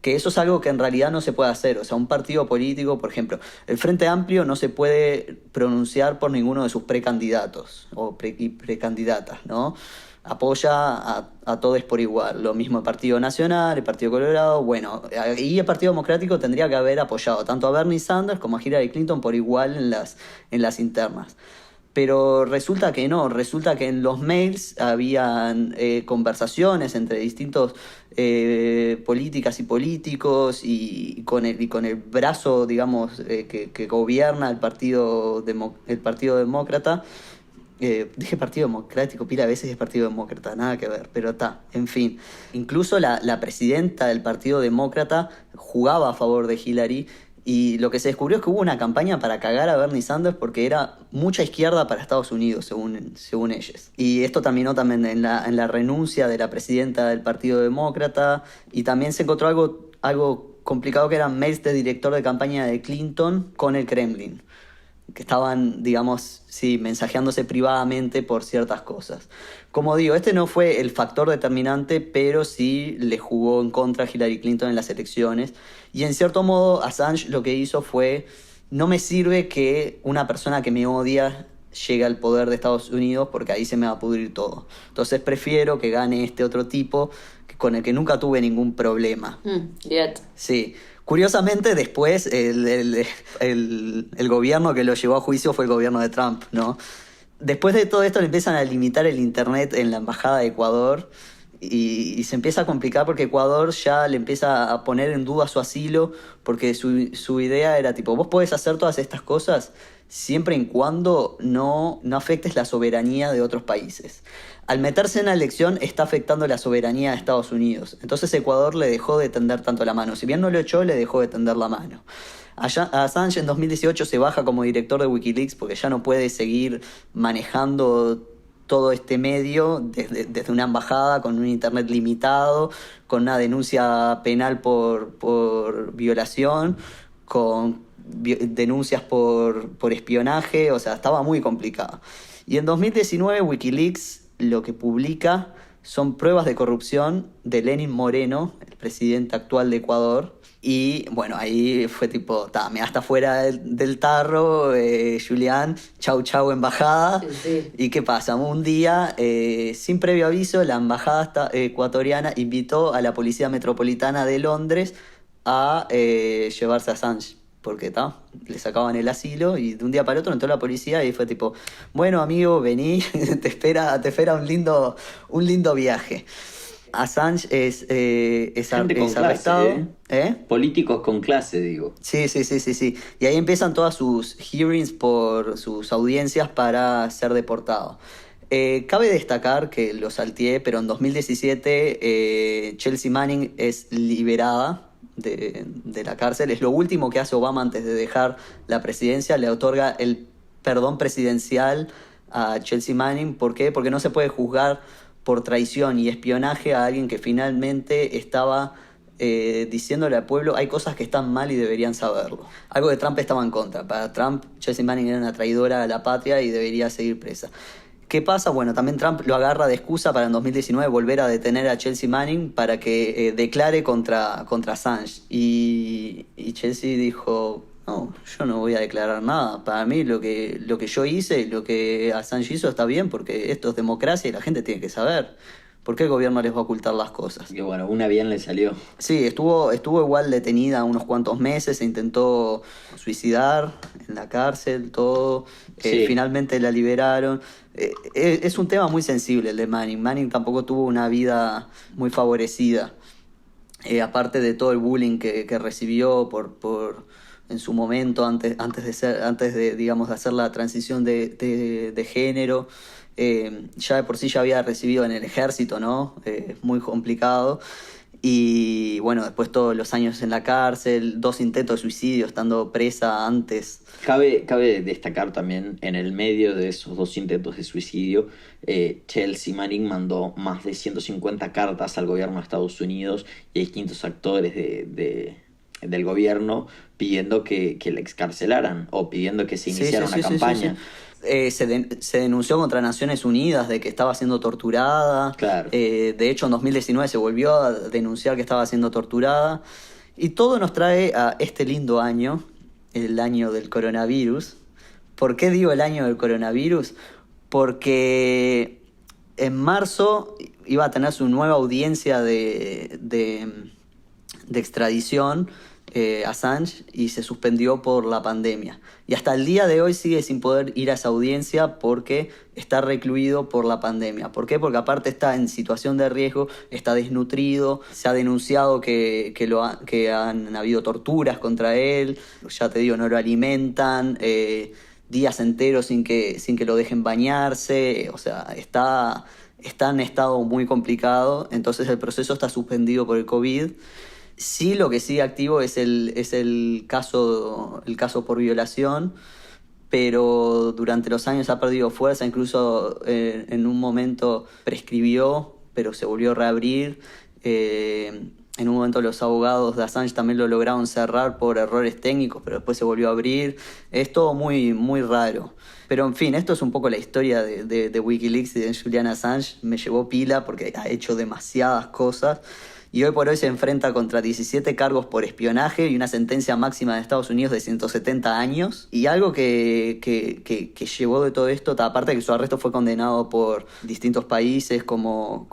que eso es algo que en realidad no se puede hacer. O sea, un partido político, por ejemplo, el Frente Amplio no se puede pronunciar por ninguno de sus precandidatos o precandidatas, ¿no? Apoya a todos por igual. Lo mismo el Partido Nacional, el Partido Colorado. Bueno, y el Partido Democrático tendría que haber apoyado tanto a Bernie Sanders como a Hillary Clinton por igual en las internas. Pero resulta que no, resulta que en los mails habían conversaciones entre distintos políticas y políticos y con el brazo, digamos, que gobierna el Partido Demócrata. Dije Partido Democrático, pila a veces es Partido Demócrata, nada que ver, pero está, en fin. Incluso la presidenta del Partido Demócrata jugaba a favor de Hillary. Y lo que se descubrió es que hubo una campaña para cagar a Bernie Sanders porque era mucha izquierda para Estados Unidos, según ellos. Y esto terminó también en la renuncia de la presidenta del Partido Demócrata. Y también se encontró algo complicado, que eran mails de director de campaña de Clinton con el Kremlin, que estaban, digamos, sí, mensajeándose privadamente por ciertas cosas. Como digo, este no fue el factor determinante, pero sí le jugó en contra a Hillary Clinton en las elecciones. Y en cierto modo, Assange lo que hizo fue: no me sirve que una persona que me odia llegue al poder de Estados Unidos porque ahí se me va a pudrir todo. Entonces prefiero que gane este otro tipo con el que nunca tuve ningún problema. Yet. Sí. Curiosamente, después el gobierno que lo llevó a juicio fue el gobierno de Trump, ¿no? Después de todo esto le empiezan a limitar el internet en la embajada de Ecuador y se empieza a complicar porque Ecuador ya le empieza a poner en duda su asilo, porque su idea era tipo: vos podés hacer todas estas cosas siempre y cuando no afectes la soberanía de otros países. Al meterse en la elección está afectando la soberanía de Estados Unidos. Entonces Ecuador le dejó de tender tanto la mano. Si bien no lo echó, le dejó de tender la mano. Assange en 2018 se baja como director de Wikileaks porque ya no puede seguir manejando todo este medio desde una embajada con un internet limitado, con una denuncia penal por violación, con denuncias por espionaje. O sea, estaba muy complicado. Y en 2019 Wikileaks lo que publica son pruebas de corrupción de Lenín Moreno, el presidente actual de Ecuador. Y bueno, ahí fue tipo: me hasta fuera del tarro, Julián, chau embajada. Sí. ¿Y qué pasa? Un día, sin previo aviso, la embajada ecuatoriana invitó a la Policía Metropolitana de Londres a llevarse a Assange, porque le sacaban el asilo y de un día para el otro entró la policía y fue tipo: bueno, amigo, vení, te espera un lindo viaje. Assange es Gente con arrestado. clase, ¿eh? Políticos con clase, digo. Sí. Y ahí empiezan todas sus hearings, por sus audiencias para ser deportado. Cabe destacar que lo salteé, pero en 2017 Chelsea Manning es liberada de la cárcel. Es lo último que hace Obama antes de dejar la presidencia. Le otorga el perdón presidencial a Chelsea Manning. ¿Por qué? Porque no se puede juzgar por traición y espionaje a alguien que finalmente estaba diciéndole al pueblo: hay cosas que están mal y deberían saberlo. Algo de Trump estaba en contra. Para Trump, Chelsea Manning era una traidora a la patria y debería seguir presa. ¿Qué pasa? Bueno, también Trump lo agarra de excusa para en 2019 volver a detener a Chelsea Manning para que declare contra Assange. Y Chelsea dijo: no, yo no voy a declarar nada. Para mí lo que yo hice y lo que Assange hizo está bien, porque esto es democracia y la gente tiene que saber. ¿Por qué el gobierno les va a ocultar las cosas? Que bueno, una bien le salió. Sí, estuvo igual detenida unos cuantos meses, se intentó suicidar en la cárcel, todo. Sí. Finalmente la liberaron. Es un tema muy sensible el de Manning. Manning tampoco tuvo una vida muy favorecida. Aparte de todo el bullying que recibió en su momento, antes de digamos, de hacer la transición de género. Ya de por sí ya había recibido en el ejército, ¿no? Muy complicado. Y bueno, después todos los años en la cárcel, 2 intentos de suicidio estando presa antes. Cabe destacar también, en el medio de esos 2 intentos de suicidio, Chelsea Manning mandó más de 150 cartas al gobierno de Estados Unidos y a distintos actores del gobierno pidiendo que la excarcelaran o pidiendo que se iniciara una campaña. Sí. Se denunció contra Naciones Unidas de que estaba siendo torturada. Claro. De hecho, en 2019 se volvió a denunciar que estaba siendo torturada. Y todo nos trae a este lindo año, el año del coronavirus. ¿Por qué digo el año del coronavirus? Porque en marzo iba a tener su nueva audiencia de extradición, Assange, y se suspendió por la pandemia. Y hasta el día de hoy sigue sin poder ir a esa audiencia porque está recluido por la pandemia. ¿Por qué? Porque aparte está en situación de riesgo, está desnutrido, se ha denunciado que han habido torturas contra él, ya te digo, no lo alimentan, días enteros sin que lo dejen bañarse, o sea, está en estado muy complicado, entonces el proceso está suspendido por el COVID. Sí, lo que sigue activo es el caso por violación, pero durante los años ha perdido fuerza, incluso en un momento prescribió, pero se volvió a reabrir. En un momento los abogados de Assange también lo lograron cerrar por errores técnicos, pero después se volvió a abrir. Es todo muy, muy raro. Pero en fin, esto es un poco la historia de Wikileaks y de Julian Assange. Me llevó pila porque ha hecho demasiadas cosas. Y hoy por hoy se enfrenta contra 17 cargos por espionaje y una sentencia máxima de Estados Unidos de 170 años. Y algo que llevó de todo esto, aparte de que su arresto fue condenado por distintos países como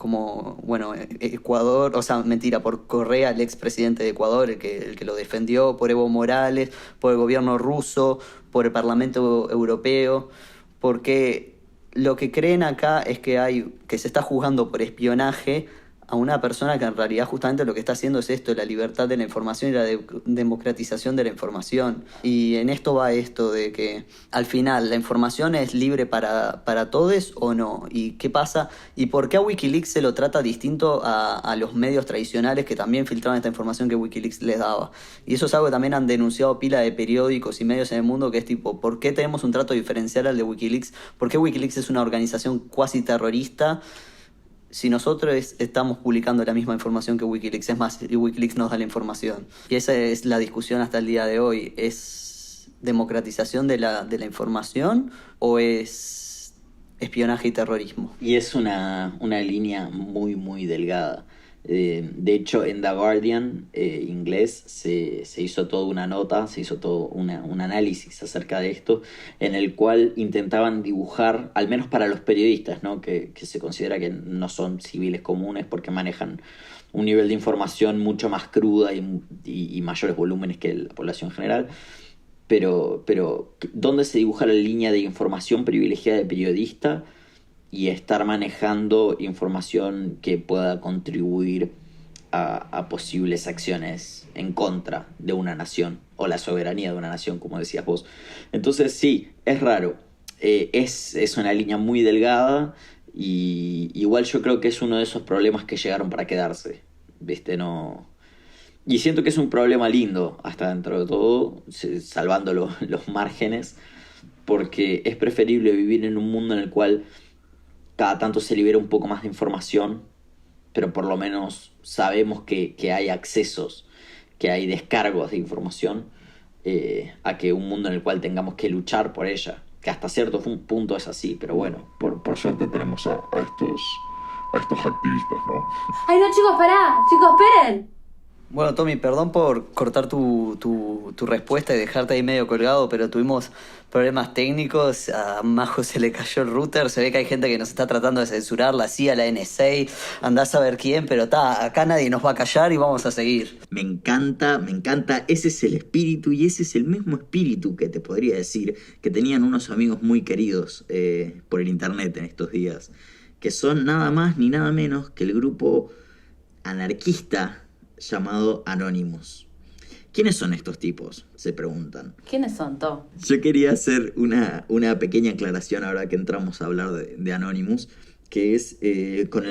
bueno, Ecuador, o sea, mentira, por Correa, el expresidente de Ecuador, el que lo defendió, por Evo Morales, por el gobierno ruso, por el Parlamento Europeo, porque lo que creen acá es que se está juzgando por espionaje a una persona que en realidad justamente lo que está haciendo es esto, la libertad de la información y la democratización de la información. Y en esto va esto de que al final la información es libre para todos o no. ¿Y qué pasa? ¿Y por qué a Wikileaks se lo trata distinto a los medios tradicionales que también filtraban esta información que Wikileaks les daba? Y eso es algo que también han denunciado pila de periódicos y medios en el mundo, que es tipo, ¿por qué tenemos un trato diferencial al de Wikileaks? ¿Por qué Wikileaks es una organización cuasi terrorista si nosotros estamos publicando la misma información que Wikileaks? Es más, Wikileaks nos da la información. Y esa es la discusión hasta el día de hoy. ¿Es democratización de la información o es espionaje y terrorismo? Y es una línea muy, muy delgada. De hecho, en The Guardian inglés se hizo toda una nota, se hizo todo un análisis acerca de esto, en el cual intentaban dibujar, al menos para los periodistas, ¿no? que se considera que no son civiles comunes porque manejan un nivel de información mucho más cruda y mayores volúmenes que la población general. Pero ¿dónde se dibuja la línea de información privilegiada de periodista y estar manejando información que pueda contribuir a posibles acciones en contra de una nación o la soberanía de una nación, como decías vos? Entonces sí, es raro, es una línea muy delgada, y igual yo creo que es uno de esos problemas que llegaron para quedarse, ¿viste? No... Y siento que es un problema lindo, hasta dentro de todo, salvando los márgenes, porque es preferible vivir en un mundo en el cual cada tanto se libera un poco más de información, pero por lo menos sabemos que hay accesos, que hay descargos de información, a que un mundo en el cual tengamos que luchar por ella, que hasta cierto punto es así, pero bueno, por suerte tenemos a estos activistas, ¿no? Ay, no, chicos, pará, chicos, esperen. Bueno, Tommy, perdón por cortar tu respuesta y dejarte ahí medio colgado, pero tuvimos problemas técnicos, a Majo se le cayó el router, se ve que hay gente que nos está tratando de censurar, la CIA, la NSA, andás a ver quién, pero acá nadie nos va a callar y vamos a seguir. Me encanta, ese es el espíritu, y ese es el mismo espíritu que te podría decir que tenían unos amigos muy queridos por el internet en estos días, que son nada más ni nada menos que el grupo anarquista llamado Anonymous. ¿Quiénes son estos tipos?, se preguntan. ¿Quiénes son, To? Yo quería hacer una pequeña aclaración ahora que entramos a hablar de Anonymous, que es con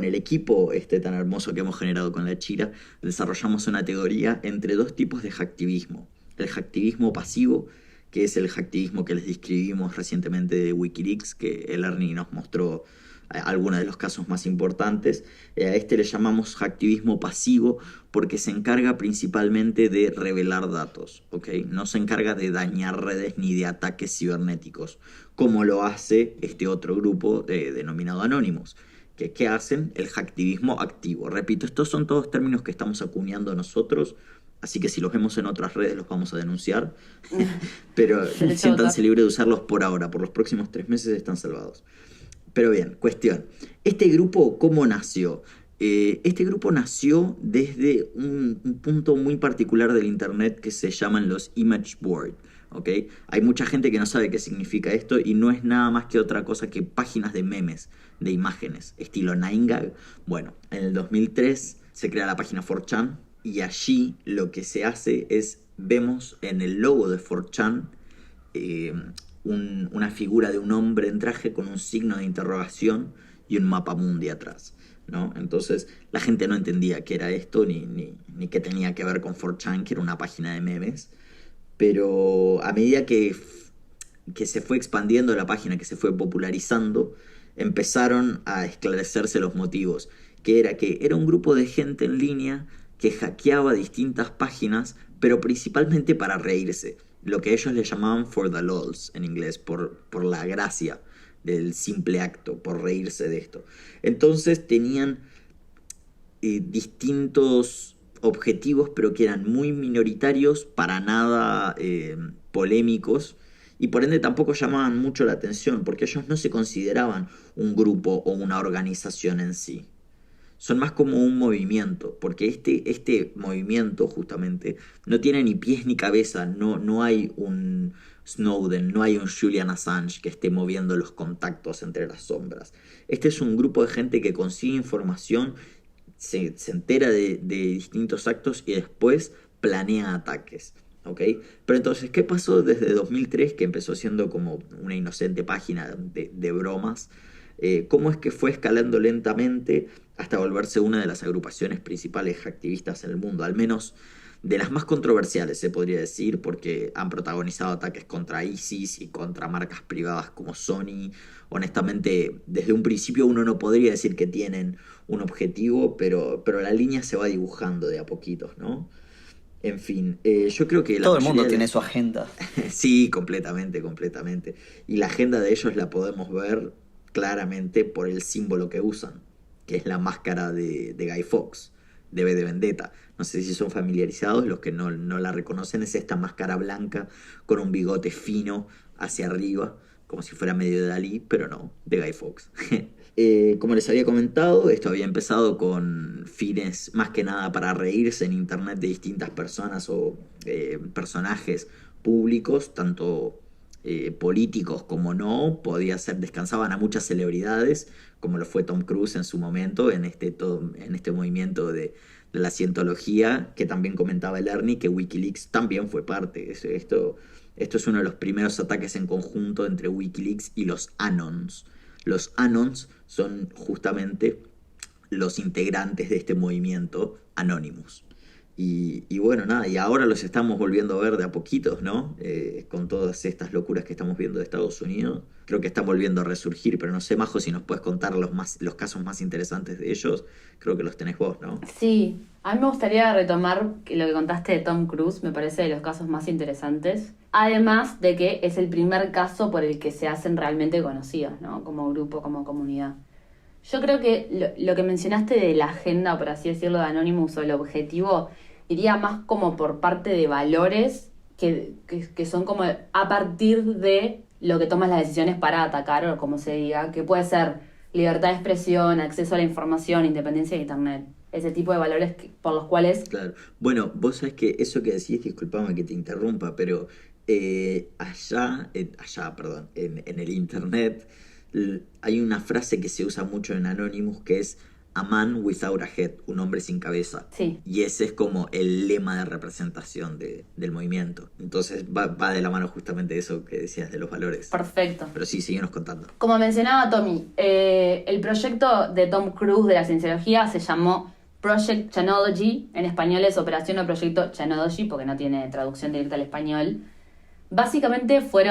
el equipo tan hermoso que hemos generado con la Chira, desarrollamos una teoría entre dos tipos de hacktivismo. El hacktivismo pasivo, que es el hacktivismo que les describimos recientemente de Wikileaks, que el Ernie nos mostró algunos de los casos más importantes. A le llamamos hacktivismo pasivo porque se encarga principalmente de revelar datos, ¿ok? No se encarga de dañar redes ni de ataques cibernéticos, como lo hace este otro grupo denominado Anonymous. ¿Qué hacen? El hacktivismo activo. Repito, estos son todos términos que estamos acuñando nosotros así que si los vemos en otras redes los vamos a denunciar, pero Derecho a siéntanse votar. libres de usarlos por ahora, por los próximos 3 meses están salvados. Pero bien, cuestión. ¿Este grupo cómo nació? Este grupo nació desde un punto muy particular del internet que se llaman los image board. ¿Ok? Hay mucha gente que no sabe qué significa esto y no es nada más que otra cosa que páginas de memes, de imágenes, estilo 9gag. Bueno, en el 2003 se crea la página 4chan y allí lo que se hace es, vemos en el logo de 4chan una figura de un hombre en traje con un signo de interrogación y un mapa mundi atrás, ¿no? Entonces la gente no entendía qué era esto ni qué tenía que ver con 4chan, que era una página de memes. Pero a medida que se fue expandiendo la página, que se fue popularizando, empezaron a esclarecerse los motivos, que era un grupo de gente en línea que hackeaba distintas páginas, pero principalmente para reírse, lo que ellos le llamaban for the lols en inglés, por la gracia del simple acto, por reírse de esto. Entonces tenían distintos objetivos, pero que eran muy minoritarios, para nada polémicos, y por ende tampoco llamaban mucho la atención, porque ellos no se consideraban un grupo o una organización en sí. Son más como un movimiento, porque este movimiento justamente no tiene ni pies ni cabeza, no hay un Snowden, no hay un Julian Assange que esté moviendo los contactos entre las sombras. Este es un grupo de gente que consigue información, se entera de distintos actos y después planea ataques. ¿Ok? Pero entonces, ¿qué pasó desde 2003, que empezó siendo como una inocente página de bromas? ¿Cómo es que fue escalando lentamente hasta volverse una de las agrupaciones principales activistas en el mundo? Al menos de las más controversiales, se podría decir, porque han protagonizado ataques contra ISIS y contra marcas privadas como Sony. Honestamente, desde un principio uno no podría decir que tienen un objetivo, pero la línea se va dibujando de a poquitos, ¿no? En fin, yo creo que la Todo el mayoría mundo de tiene las... su agenda. Sí, completamente, completamente. Y la agenda de ellos la podemos ver claramente por el símbolo que usan, que es la máscara de Guy Fawkes, de V de Vendetta. No sé si son familiarizados, los que no la reconocen, es esta máscara blanca con un bigote fino hacia arriba, como si fuera medio de Dalí, pero no, de Guy Fawkes. Como les había comentado, esto había empezado con fines más que nada para reírse en internet de distintas personas o personajes públicos, tanto políticos como no. Descansaban a muchas celebridades, como lo fue Tom Cruise en su momento, en este movimiento de la cientología, que también comentaba el Ernie, que Wikileaks también fue parte. Esto es uno de los primeros ataques en conjunto entre Wikileaks y los Anons. Los Anons son justamente los integrantes de este movimiento Anonymous. Y bueno, nada, y ahora los estamos volviendo a ver de a poquitos, ¿no? Con todas estas locuras que estamos viendo de Estados Unidos. Creo que están volviendo a resurgir, pero no sé, Majo, si nos puedes contar los casos más interesantes de ellos. Creo que los tenés vos, ¿no? Sí, a mí me gustaría retomar lo que contaste de Tom Cruise, me parece de los casos más interesantes. Además de que es el primer caso por el que se hacen realmente conocidos, ¿no? Como grupo, como comunidad. Yo creo que lo que mencionaste de la agenda, por así decirlo, de Anonymous, o el objetivo, iría más como por parte de valores que son como a partir de lo que tomas las decisiones para atacar, o como se diga, que puede ser libertad de expresión, acceso a la información, independencia de internet. Ese tipo de valores por los cuales... Claro. Bueno, vos sabés que eso que decís, disculpame que te interrumpa, pero perdón, en el internet hay una frase que se usa mucho en Anonymous que es a man without a head, un hombre sin cabeza. Sí. Y ese es como el lema de representación del movimiento. Entonces va de la mano justamente eso que decías de los valores. Perfecto. Pero sí, síguenos contando. Como mencionaba Tommy, el proyecto de Tom Cruise de la cienciología se llamó Project Chanology. En español es Operación o Proyecto Chanology, porque no tiene traducción directa al español. Básicamente fue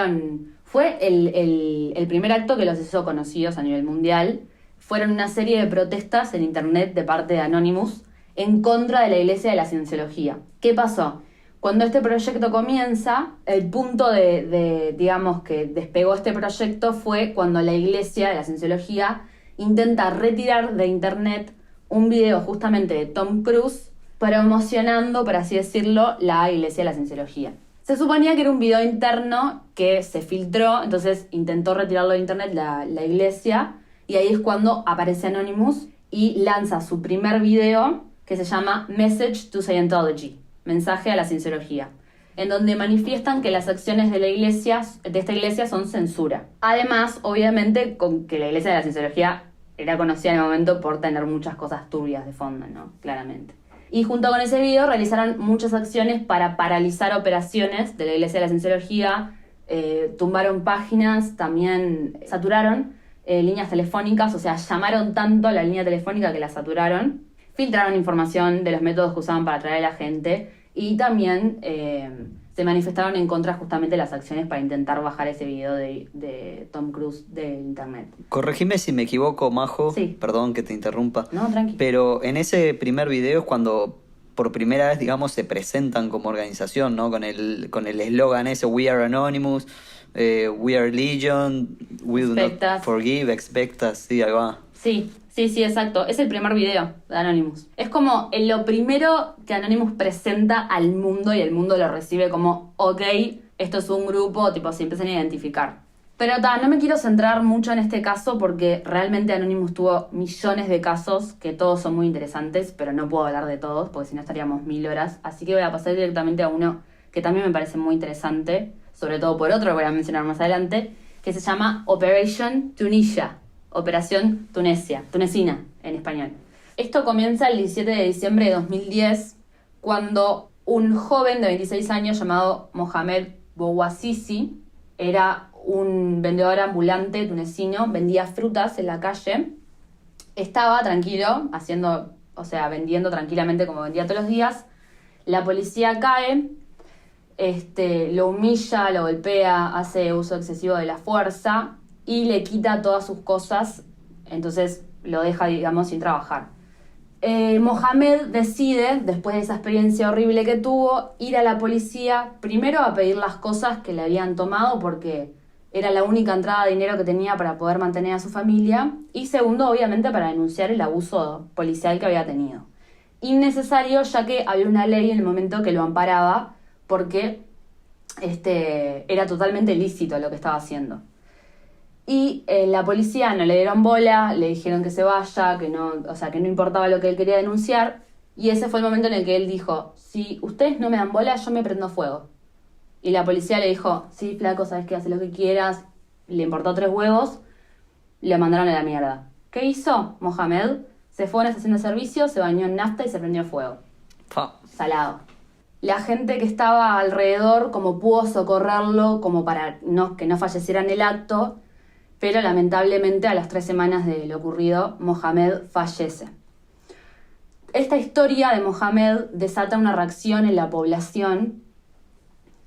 el primer acto que los hizo conocidos a nivel mundial. Fueron una serie de protestas en internet de parte de Anonymous en contra de la Iglesia de la Cienciología. ¿Qué pasó? Cuando este proyecto comienza, el punto digamos, que despegó este proyecto fue cuando la Iglesia de la Cienciología intenta retirar de internet un video justamente de Tom Cruise promocionando, por así decirlo, la Iglesia de la Cienciología. Se suponía que era un video interno que se filtró, entonces intentó retirarlo de internet la iglesia, y ahí es cuando aparece Anonymous y lanza su primer video que se llama Message to Scientology, mensaje a la Cienciología, en donde manifiestan que las acciones de esta iglesia son censura. Además, obviamente, con que la Iglesia de la Cienciología era conocida en el momento por tener muchas cosas turbias de fondo, ¿no? Claramente. Y junto con ese video realizaron muchas acciones para paralizar operaciones de la Iglesia de la Cienciología, tumbaron páginas, también saturaron líneas telefónicas, o sea, llamaron tanto a la línea telefónica que la saturaron, filtraron información de los métodos que usaban para atraer a la gente y también se manifestaron en contra justamente de las acciones para intentar bajar ese video de Tom Cruise de internet. Corregime si me equivoco, Majo. Sí. Perdón que te interrumpa. No, tranqui. Pero en ese primer video es cuando por primera vez, digamos, se presentan como organización, ¿no? Con el eslogan ese, We are Anonymous, We are Legion, We do Expect not us. forgive, expect us. Sí, ahí va. Sí, exacto. Es el primer video de Anonymous. Es como lo primero que Anonymous presenta al mundo y el mundo lo recibe como, ok, esto es un grupo, tipo, se empiezan a identificar. Pero no me quiero centrar mucho en este caso porque realmente Anonymous tuvo millones de casos que todos son muy interesantes, pero no puedo hablar de todos porque si no estaríamos 1000 horas. Así que voy a pasar directamente a uno que también me parece muy interesante, sobre todo por otro que voy a mencionar más adelante, que se llama Operation Tunisia. Operación Tunecina en español. Esto comienza el 17 de diciembre de 2010, cuando un joven de 26 años llamado Mohamed Bouazizi era un vendedor ambulante tunecino, vendía frutas en la calle, estaba tranquilo, vendiendo tranquilamente como vendía todos los días. La policía cae, lo humilla, lo golpea, hace uso excesivo de la fuerza y le quita todas sus cosas, entonces lo deja, digamos, sin trabajar. Mohamed decide, después de esa experiencia horrible que tuvo, ir a la policía, primero a pedir las cosas que le habían tomado porque era la única entrada de dinero que tenía para poder mantener a su familia, y segundo, obviamente, para denunciar el abuso policial que había tenido. Innecesario, ya que había una ley en el momento que lo amparaba, porque era totalmente lícito lo que estaba haciendo. Y la policía no le dieron bola, le dijeron que se vaya, que no importaba lo que él quería denunciar, y ese fue el momento en el que él dijo, si ustedes no me dan bola, yo me prendo fuego. Y la policía le dijo, sí, flaco, sabes que hace lo que quieras, le importó 3 huevos, le mandaron a la mierda. ¿Qué hizo Mohamed? Se fue a una estación de servicio, se bañó en nafta y se prendió fuego. Salado. La gente que estaba alrededor, como pudo socorrerlo, como para que no falleciera en el acto, pero lamentablemente a las 3 semanas de lo ocurrido, Mohamed fallece. Esta historia de Mohamed desata una reacción en la población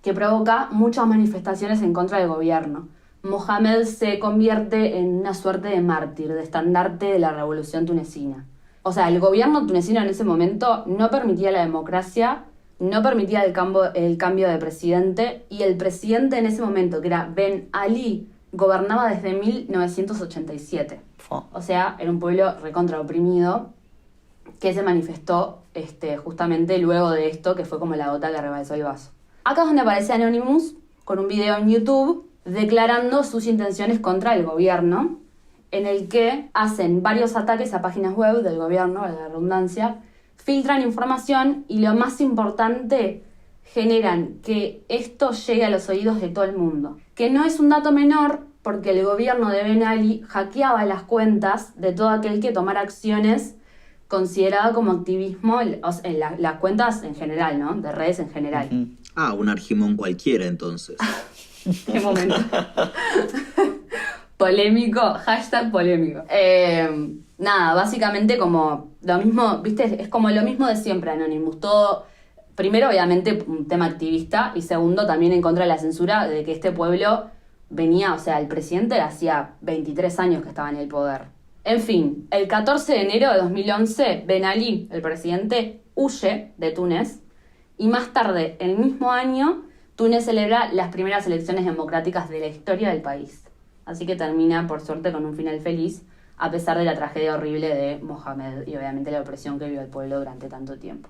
que provoca muchas manifestaciones en contra del gobierno. Mohamed se convierte en una suerte de mártir, de estandarte de la revolución tunecina. O sea, el gobierno tunecino en ese momento no permitía la democracia, no permitía el cambio de presidente, y el presidente en ese momento, que era Ben Ali, gobernaba desde 1987. O sea, era un pueblo recontra oprimido que se manifestó justamente luego de esto, que fue como la gota que rebalsó el vaso. Acá es donde aparece Anonymous con un video en YouTube declarando sus intenciones contra el gobierno, en el que hacen varios ataques a páginas web del gobierno, a la redundancia, filtran información y, lo más importante, generan que esto llegue a los oídos de todo el mundo. Que no es un dato menor, porque el gobierno de Ben Ali hackeaba las cuentas de todo aquel que tomara acciones considerado como activismo, las cuentas en general, ¿no? De redes en general. Un argimón cualquiera, entonces. Qué momento. Polémico, hashtag polémico. Básicamente como lo mismo, ¿viste? Es como lo mismo de siempre, Anonymous. Todo, primero, obviamente, un tema activista, y segundo, también en contra de la censura de que este pueblo venía, el presidente hacía 23 años que estaba en el poder. En fin, el 14 de enero de 2011, Ben Ali, el presidente, huye de Túnez, y más tarde, el mismo año, Túnez celebra las primeras elecciones democráticas de la historia del país. Así que termina, por suerte, con un final feliz, a pesar de la tragedia horrible de Mohamed y obviamente la opresión que vivió el pueblo durante tanto tiempo.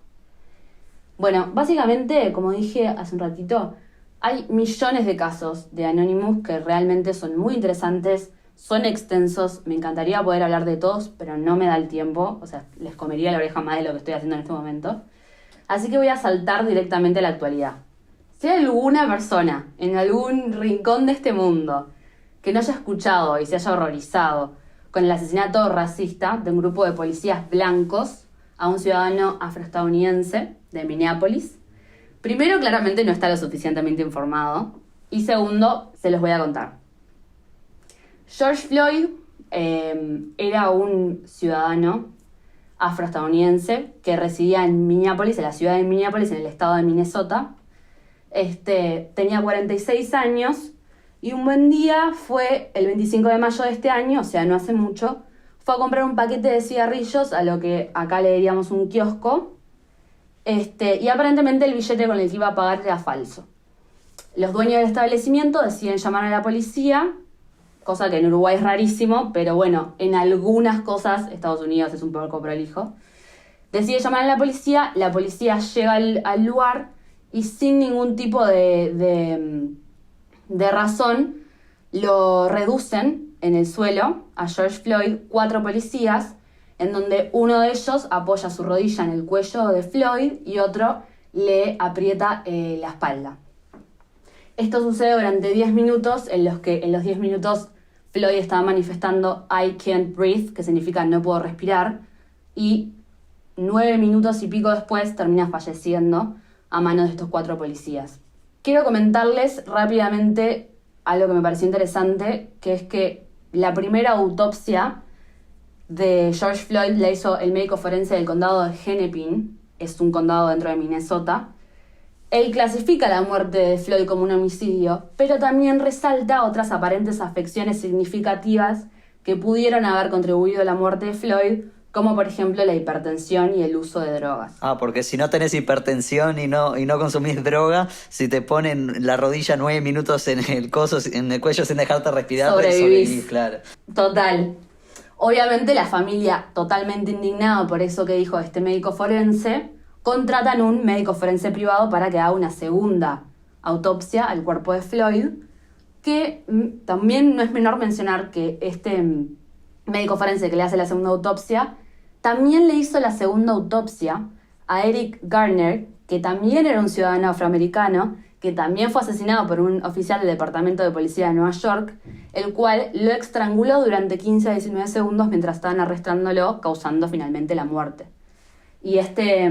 Bueno, básicamente, como dije hace un ratito, hay millones de casos de Anonymous que realmente son muy interesantes, son extensos, me encantaría poder hablar de todos, pero no me da el tiempo, o sea, les comería la oreja más de lo que estoy haciendo en este momento. Así que voy a saltar directamente a la actualidad. Si hay alguna persona en algún rincón de este mundo que no haya escuchado y se haya horrorizado con el asesinato racista de un grupo de policías blancos a un ciudadano afroestadounidense de Minneapolis, primero, claramente no está lo suficientemente informado. Y segundo, se los voy a contar. George Floyd era un ciudadano afroestadounidense que residía en Minneapolis, en la ciudad de Minneapolis, en el estado de Minnesota. Tenía 46 años y un buen día fue el 25 de mayo de este año, o sea, no hace mucho, fue a comprar un paquete de cigarrillos a lo que acá le diríamos un kiosco. Y aparentemente el billete con el que iba a pagar era falso. Los dueños del establecimiento deciden llamar a la policía, cosa que en Uruguay es rarísimo, pero bueno, en algunas cosas Estados Unidos es un poco prolijo. Decide llamar a la policía llega al lugar y sin ningún tipo de razón lo reducen en el suelo a George Floyd 4 policías, en donde uno de ellos apoya su rodilla en el cuello de Floyd y otro le aprieta la espalda. Esto sucede durante 10 minutos, en los que en los 10 minutos Floyd estaba manifestando I can't breathe, que significa no puedo respirar, y 9 minutos y pico después termina falleciendo a manos de estos 4 policías. Quiero comentarles rápidamente algo que me pareció interesante, que es que la primera autopsia de George Floyd la hizo el médico forense del condado de Hennepin, es un condado dentro de Minnesota. Él clasifica la muerte de Floyd como un homicidio, pero también resalta otras aparentes afecciones significativas que pudieron haber contribuido a la muerte de Floyd, como por ejemplo la hipertensión y el uso de drogas. Porque si no tenés hipertensión y no consumís droga, si te ponen la rodilla 9 minutos en el cuello sin dejarte respirar, sobrevivís, claro. Total. Obviamente la familia, totalmente indignada por eso que dijo este médico forense, contratan un médico forense privado para que haga una segunda autopsia al cuerpo de Floyd, que también no es menor mencionar que este médico forense que le hace la segunda autopsia también le hizo la segunda autopsia a Eric Garner, que también era un ciudadano afroamericano, que también fue asesinado por un oficial del Departamento de Policía de Nueva York, el cual lo estranguló durante 15 a 19 segundos mientras estaban arrestándolo, causando finalmente la muerte. Y este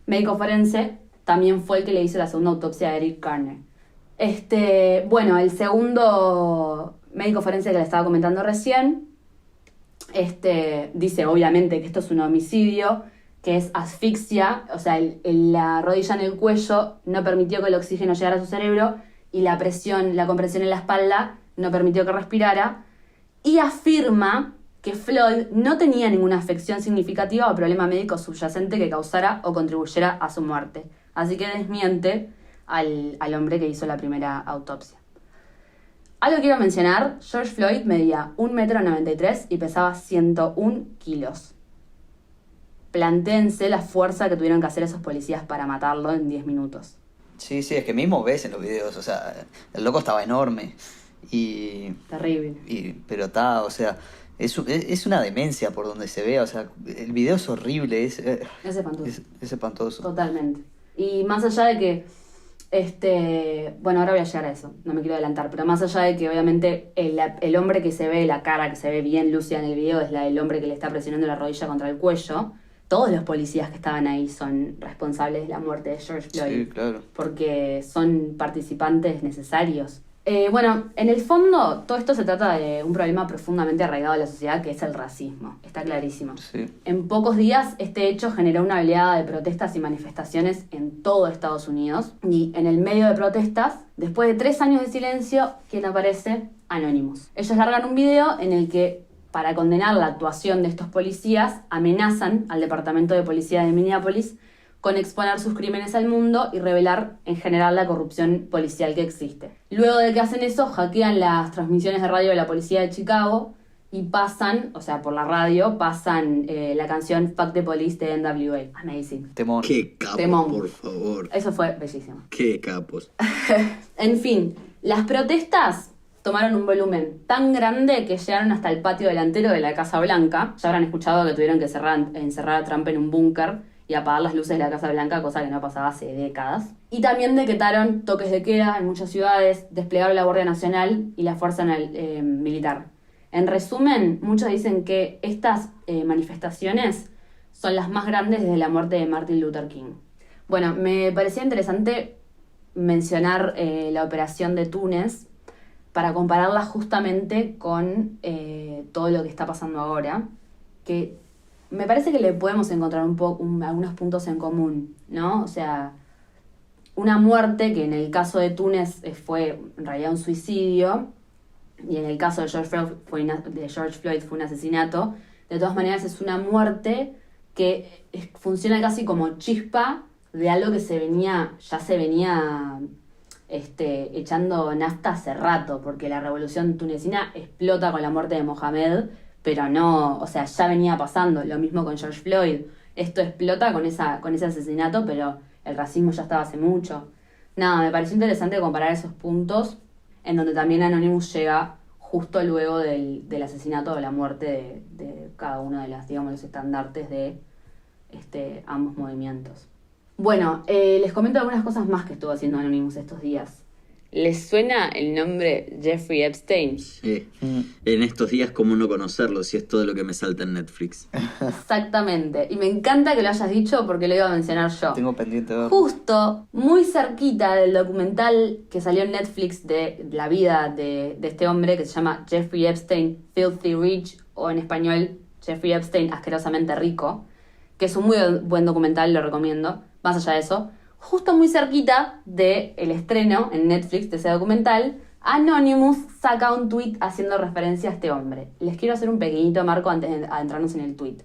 médico forense también fue el que le hizo la segunda autopsia a Eric Garner. El segundo médico forense que le estaba comentando recién, dice obviamente que esto es un homicidio, que es asfixia, o sea, la rodilla en el cuello no permitió que el oxígeno llegara a su cerebro y la compresión en la espalda no permitió que respirara, y afirma que Floyd no tenía ninguna afección significativa o problema médico subyacente que causara o contribuyera a su muerte. Así que desmiente al hombre que hizo la primera autopsia. Algo que quiero mencionar, George Floyd medía 1,93 m y pesaba 101 kilos. Plantéense la fuerza que tuvieron que hacer esos policías para matarlo en 10 minutos. Sí, es que mismo ves en los videos, o sea, el loco estaba enorme y... Terrible. Pero está, o sea, es una demencia por donde se ve, o sea, el video es horrible, es espantoso. Es espantoso. Totalmente. Y más allá de que, ahora voy a llegar a eso, no me quiero adelantar, pero más allá de que obviamente el hombre que se ve, la cara que se ve bien lúcida en el video es la del hombre que le está presionando la rodilla contra el cuello, todos los policías que estaban ahí son responsables de la muerte de George Floyd. Sí, claro. Porque son participantes necesarios. En el fondo, todo esto se trata de un problema profundamente arraigado a la sociedad, que es el racismo. Está clarísimo. Sí. En pocos días, este hecho generó una oleada de protestas y manifestaciones en todo Estados Unidos. Y en el medio de protestas, después de 3 años de silencio, ¿quién aparece? Anonymous. Ellos largan un video en el que, para condenar la actuación de estos policías, amenazan al Departamento de Policía de Minneapolis con exponer sus crímenes al mundo y revelar en general la corrupción policial que existe. Luego de que hacen eso, hackean las transmisiones de radio de la policía de Chicago y pasan, o sea, por la radio, pasan la canción Fuck the Police de NWA. Amazing. Temor. Qué capos, Temón. por favor. Eso fue bellísimo. Qué capos. En fin, las protestas tomaron un volumen tan grande que llegaron hasta el patio delantero de la Casa Blanca. Ya habrán escuchado que tuvieron que encerrar a Trump en un búnker y apagar las luces de la Casa Blanca, cosa que no pasaba hace décadas. Y también decretaron toques de queda en muchas ciudades, desplegaron la Guardia Nacional y la Fuerza Militar. En resumen, muchos dicen que estas manifestaciones son las más grandes desde la muerte de Martin Luther King. Bueno, me parecía interesante mencionar la operación de Túnez para compararla justamente con todo lo que está pasando ahora, que me parece que le podemos encontrar algunos puntos en común, ¿no? O sea, una muerte que en el caso de Túnez fue en realidad un suicidio, y en el caso de George Floyd fue un asesinato. De todas maneras es una muerte que funciona casi como chispa de algo que se venía echando nafta hace rato, porque la revolución tunecina explota con la muerte de Mohamed, pero no, o sea, ya venía pasando. Lo mismo con George Floyd. Esto explota con ese asesinato, pero el racismo ya estaba hace mucho. Nada, me pareció interesante comparar esos puntos, en donde también Anonymous llega justo luego del asesinato o la muerte de cada uno de los estandartes de ambos movimientos. Bueno, les comento algunas cosas más que estuvo haciendo Anonymous estos días. ¿Les suena el nombre Jeffrey Epstein? Sí. En estos días, ¿cómo no conocerlo? Si es todo lo que me salta en Netflix. Exactamente. Y me encanta que lo hayas dicho porque lo iba a mencionar yo. Tengo pendiente de ver. Justo, muy cerquita del documental que salió en Netflix de la vida de este hombre que se llama Jeffrey Epstein, Filthy Rich, o en español Jeffrey Epstein, Asquerosamente Rico, que es un muy buen documental, lo recomiendo. Más allá de eso, justo muy cerquita del estreno en Netflix de ese documental, Anonymous saca un tweet haciendo referencia a este hombre. Les quiero hacer un pequeñito marco antes de adentrarnos en el tweet.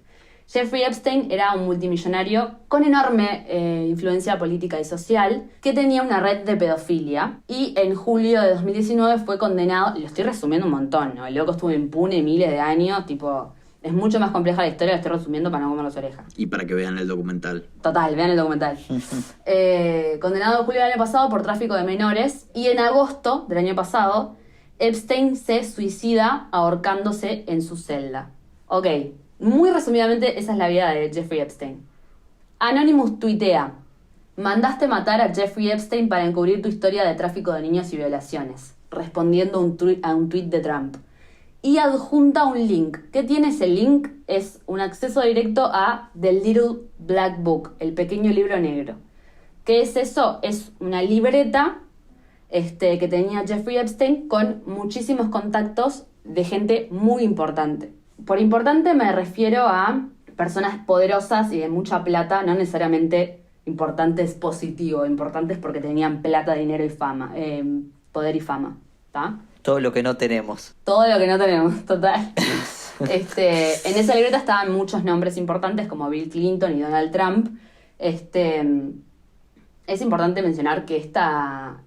Jeffrey Epstein era un multimillonario con enorme influencia política y social que tenía una red de pedofilia y en julio de 2019 fue condenado, y lo estoy resumiendo un montón, ¿no? El loco estuvo impune miles de años, tipo... Es mucho más compleja la historia, la estoy resumiendo para no comer las orejas. Y para que vean el documental. Total, vean el documental. Condenado en julio del año pasado por tráfico de menores. Y en agosto del año pasado, Epstein se suicida ahorcándose en su celda. Ok, muy resumidamente, esa es la vida de Jeffrey Epstein. Anonymous tuitea: mandaste matar a Jeffrey Epstein para encubrir tu historia de tráfico de niños y violaciones, respondiendo a un tuit de Trump. Y adjunta un link. ¿Qué tiene ese link? Es un acceso directo a The Little Black Book, el pequeño libro negro. ¿Qué es eso? Es una libreta que tenía Jeffrey Epstein con muchísimos contactos de gente muy importante. Por importante me refiero a personas poderosas y de mucha plata, no necesariamente importantes positivo, importantes porque tenían plata, dinero y fama, poder y fama, ¿está? Todo lo que no tenemos. Todo lo que no tenemos, total. En esa libreta estaban muchos nombres importantes como Bill Clinton y Donald Trump. Es importante mencionar que esta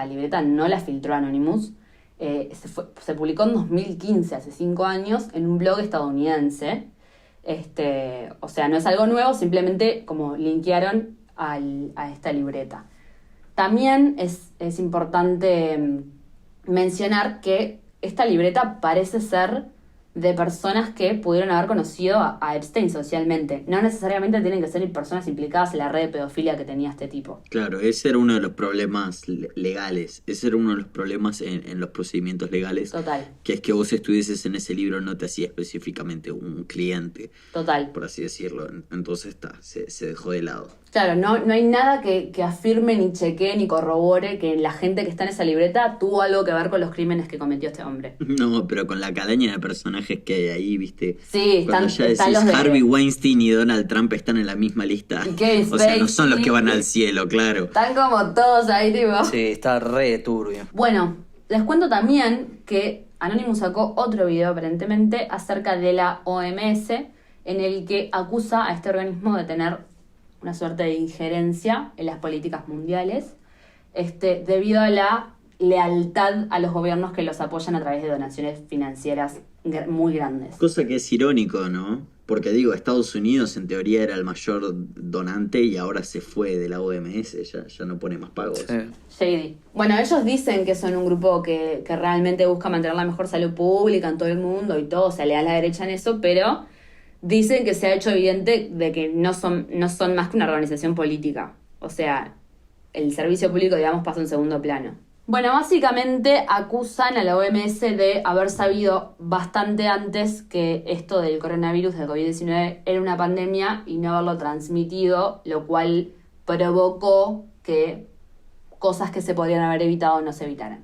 libreta no la filtró Anonymous. Se publicó en 2015, hace 5 años, en un blog estadounidense. O sea, no es algo nuevo, simplemente como linkearon a esta libreta. También es importante mencionar que esta libreta parece ser de personas que pudieron haber conocido a Epstein socialmente. No necesariamente tienen que ser personas implicadas en la red de pedofilia que tenía este tipo. Claro, ese era uno de los problemas legales. Ese era uno de los problemas en los procedimientos legales. Total. Que es que vos estuvieses en ese libro no te hacía específicamente un cliente. Total. Por así decirlo. Entonces se dejó de lado. Claro, no hay nada que afirme, ni chequee, ni corrobore que la gente que está en esa libreta tuvo algo que ver con los crímenes que cometió este hombre. No, pero con la calaña de personajes que hay ahí, ¿viste? Sí, cuando ya están decís los de... Harvey Weinstein y Donald Trump están en la misma lista. Y Kevin o sea, no Spacey. son los que van al cielo, claro. Están como todos ahí, tipo... Sí, está re turbio. Bueno, les cuento también que Anonymous sacó otro video aparentemente acerca de la OMS en el que acusa a este organismo de tener una suerte de injerencia en las políticas mundiales, debido a la lealtad a los gobiernos que los apoyan a través de donaciones financieras muy grandes. Cosa que es irónico, ¿no? Porque digo, Estados Unidos en teoría era el mayor donante y ahora se fue de la OMS, ya no pone más pagos. Sí. Shady. Bueno, ellos dicen que son un grupo que realmente busca mantener la mejor salud pública en todo el mundo y todo, o sea, le da la derecha en eso, pero dicen que se ha hecho evidente de que no son más que una organización política. O sea, el servicio público, digamos, pasa en segundo plano. Bueno, básicamente acusan a la OMS de haber sabido bastante antes que esto del coronavirus, del COVID-19, era una pandemia y no haberlo transmitido, lo cual provocó que cosas que se podrían haber evitado no se evitaran.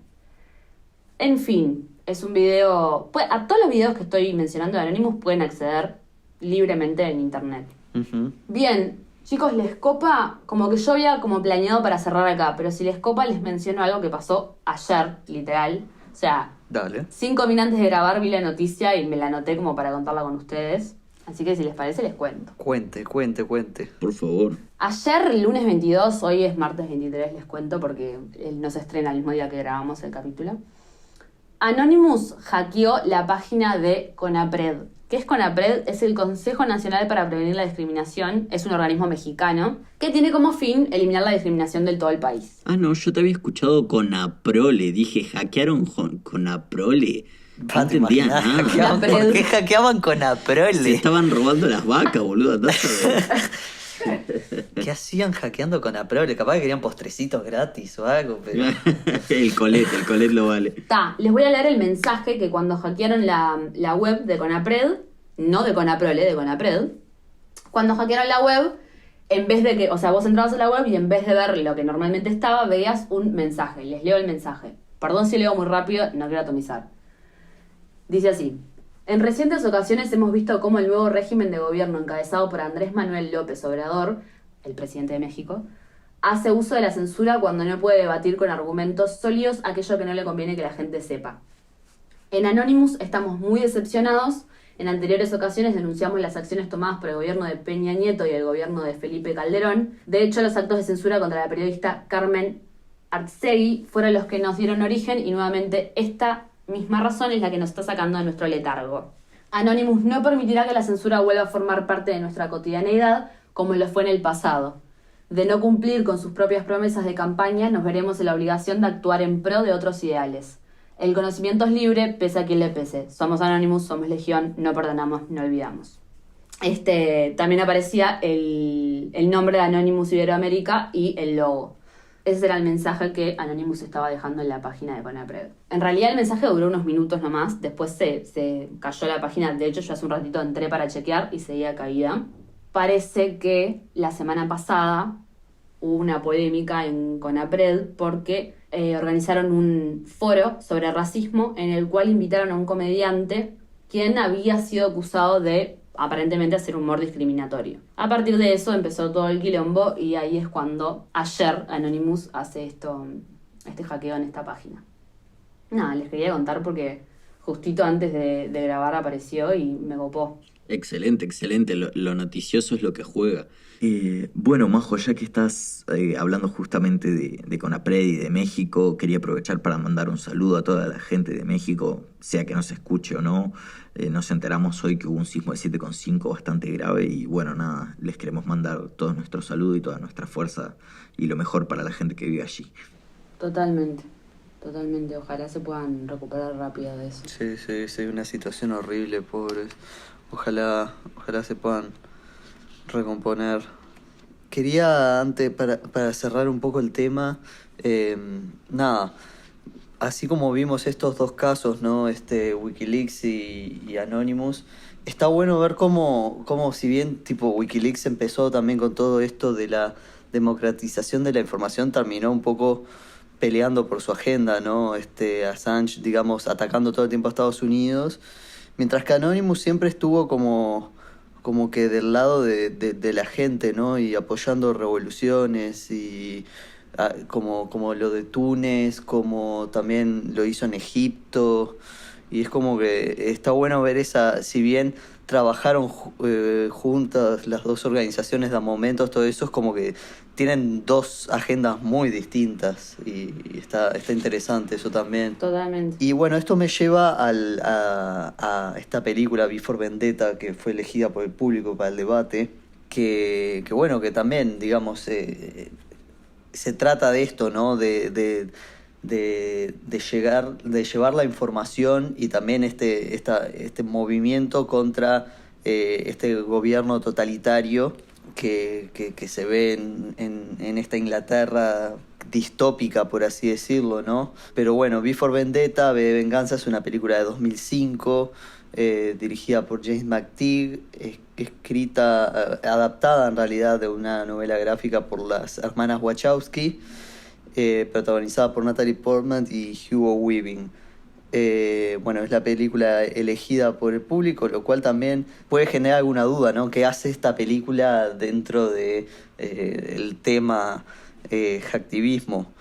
En fin, es un video... a todos los videos que estoy mencionando de Anonymous pueden acceder libremente en internet. Ujú. Bien, chicos, les copa, como que yo había como planeado para cerrar acá, pero si les copa les menciono algo que pasó ayer, literal. O sea, Dale. 5 minutos antes de grabar vi la noticia y me la anoté como para contarla con ustedes. Así que si les parece les cuento. Cuente. Por favor. Ayer, lunes 22, hoy es martes 23, les cuento porque él no se estrena el mismo día que grabamos el capítulo. Anonymous hackeó la página de CONAPRED. ¿Qué es CONAPRED? Es el Consejo Nacional para Prevenir la Discriminación. Es un organismo mexicano que tiene como fin eliminar la discriminación del todo el país. Ah, no, yo te había escuchado con Aprole, dije, hackearon con Aprole. No ¿Te entendía imaginas? nada. Hackeaban- ¿Por qué hackeaban con Se Aprole? estaban robando las vacas, boludo. ¿Qué hacían hackeando con Aprole? Capaz que querían postrecitos gratis o algo, pero... El Colet lo vale. Les voy a leer el mensaje que cuando hackearon la web de CONAPRED, no de CONAPROLE, de CONAPRED, cuando hackearon la web, en vez de que, o sea, vos entrabas a la web y en vez de ver lo que normalmente estaba, veías un mensaje. Les leo el mensaje. Perdón si leo muy rápido, no quiero atomizar. Dice así: en recientes ocasiones hemos visto cómo el nuevo régimen de gobierno encabezado por Andrés Manuel López Obrador, el presidente de México, hace uso de la censura cuando no puede debatir con argumentos sólidos aquello que no le conviene que la gente sepa. En Anonymous estamos muy decepcionados. En anteriores ocasiones denunciamos las acciones tomadas por el gobierno de Peña Nieto y el gobierno de Felipe Calderón. De hecho, los actos de censura contra la periodista Carmen Arzegui fueron los que nos dieron origen y nuevamente esta misma razón es la que nos está sacando de nuestro letargo. Anonymous no permitirá que la censura vuelva a formar parte de nuestra cotidianeidad como lo fue en el pasado. De no cumplir con sus propias promesas de campaña, nos veremos en la obligación de actuar en pro de otros ideales. El conocimiento es libre, pese a quien le pese. Somos Anonymous, somos Legión, no perdonamos, no olvidamos. También aparecía el nombre de Anonymous Iberoamérica y el logo. Ese era el mensaje que Anonymous estaba dejando en la página de CONAPRED. En realidad el mensaje duró unos minutos nomás, después se cayó la página. De hecho, yo hace un ratito entré para chequear y seguía caída. Parece que la semana pasada hubo una polémica en CONAPRED porque organizaron un foro sobre racismo en el cual invitaron a un comediante quien había sido acusado de aparentemente hacer humor discriminatorio. A partir de eso empezó todo el quilombo y ahí es cuando ayer Anonymous hace este hackeo en esta página. Nada, les quería contar porque justito antes de grabar apareció y me copó. Excelente. Lo noticioso es lo que juega. Bueno, Majo, ya que estás hablando justamente de CONAPRED y de México, quería aprovechar para mandar un saludo a toda la gente de México, sea que nos escuche o no. Nos enteramos hoy que hubo un sismo de 7,5 bastante grave y bueno, nada, les queremos mandar todo nuestro saludo y toda nuestra fuerza y lo mejor para la gente que vive allí. Totalmente. Ojalá se puedan recuperar rápido de eso. Sí, una situación horrible, pobres. Ojalá se puedan recomponer. Quería, antes, para cerrar un poco el tema, nada, así como vimos estos dos casos, ¿no? Wikileaks y Anonymous, está bueno ver cómo si bien tipo Wikileaks empezó también con todo esto de la democratización de la información, terminó un poco peleando por su agenda, ¿no? Assange, digamos, atacando todo el tiempo a Estados Unidos, mientras que Anonymous siempre estuvo como que del lado de la gente, ¿no? Y apoyando revoluciones y como lo de Túnez, como también lo hizo en Egipto. Y es como que está bueno ver esa, si bien trabajaron juntas las dos organizaciones de momentos, todo eso es como que tienen dos agendas muy distintas y está interesante eso también. Totalmente. Y bueno, esto me lleva a esta película V for Vendetta, que fue elegida por el público para el debate, que bueno, que también, digamos, se trata de esto, ¿no? De llevar la información y también este movimiento contra este gobierno totalitario que se ve en esta Inglaterra distópica, por así decirlo, ¿no? Pero bueno, V for Vendetta, V de Venganza, es una película de 2005, dirigida por James McTeague, escrita, adaptada en realidad de una novela gráfica por las hermanas Wachowski, protagonizada por Natalie Portman y Hugo Weaving. Bueno, es la película elegida por el público, lo cual también puede generar alguna duda, ¿no? ¿Qué hace esta película dentro de el tema hacktivismo?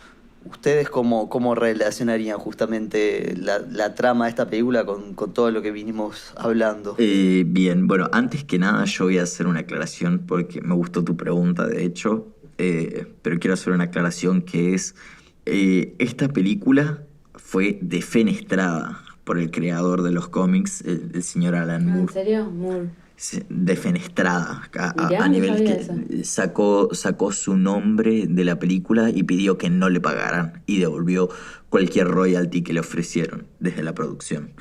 ¿Ustedes cómo relacionarían justamente la trama de esta película con todo lo que vinimos hablando? Bien, bueno, antes que nada yo voy a hacer una aclaración porque me gustó tu pregunta, de hecho, pero quiero hacer una aclaración que es, esta película fue defenestrada por el creador de los cómics, el señor Alan Moore. ¿En serio? Moore. Defenestrada Mirá, a no nivel sabía que eso. sacó su nombre de la película y pidió que no le pagaran y devolvió cualquier royalty que le ofrecieron desde la producción.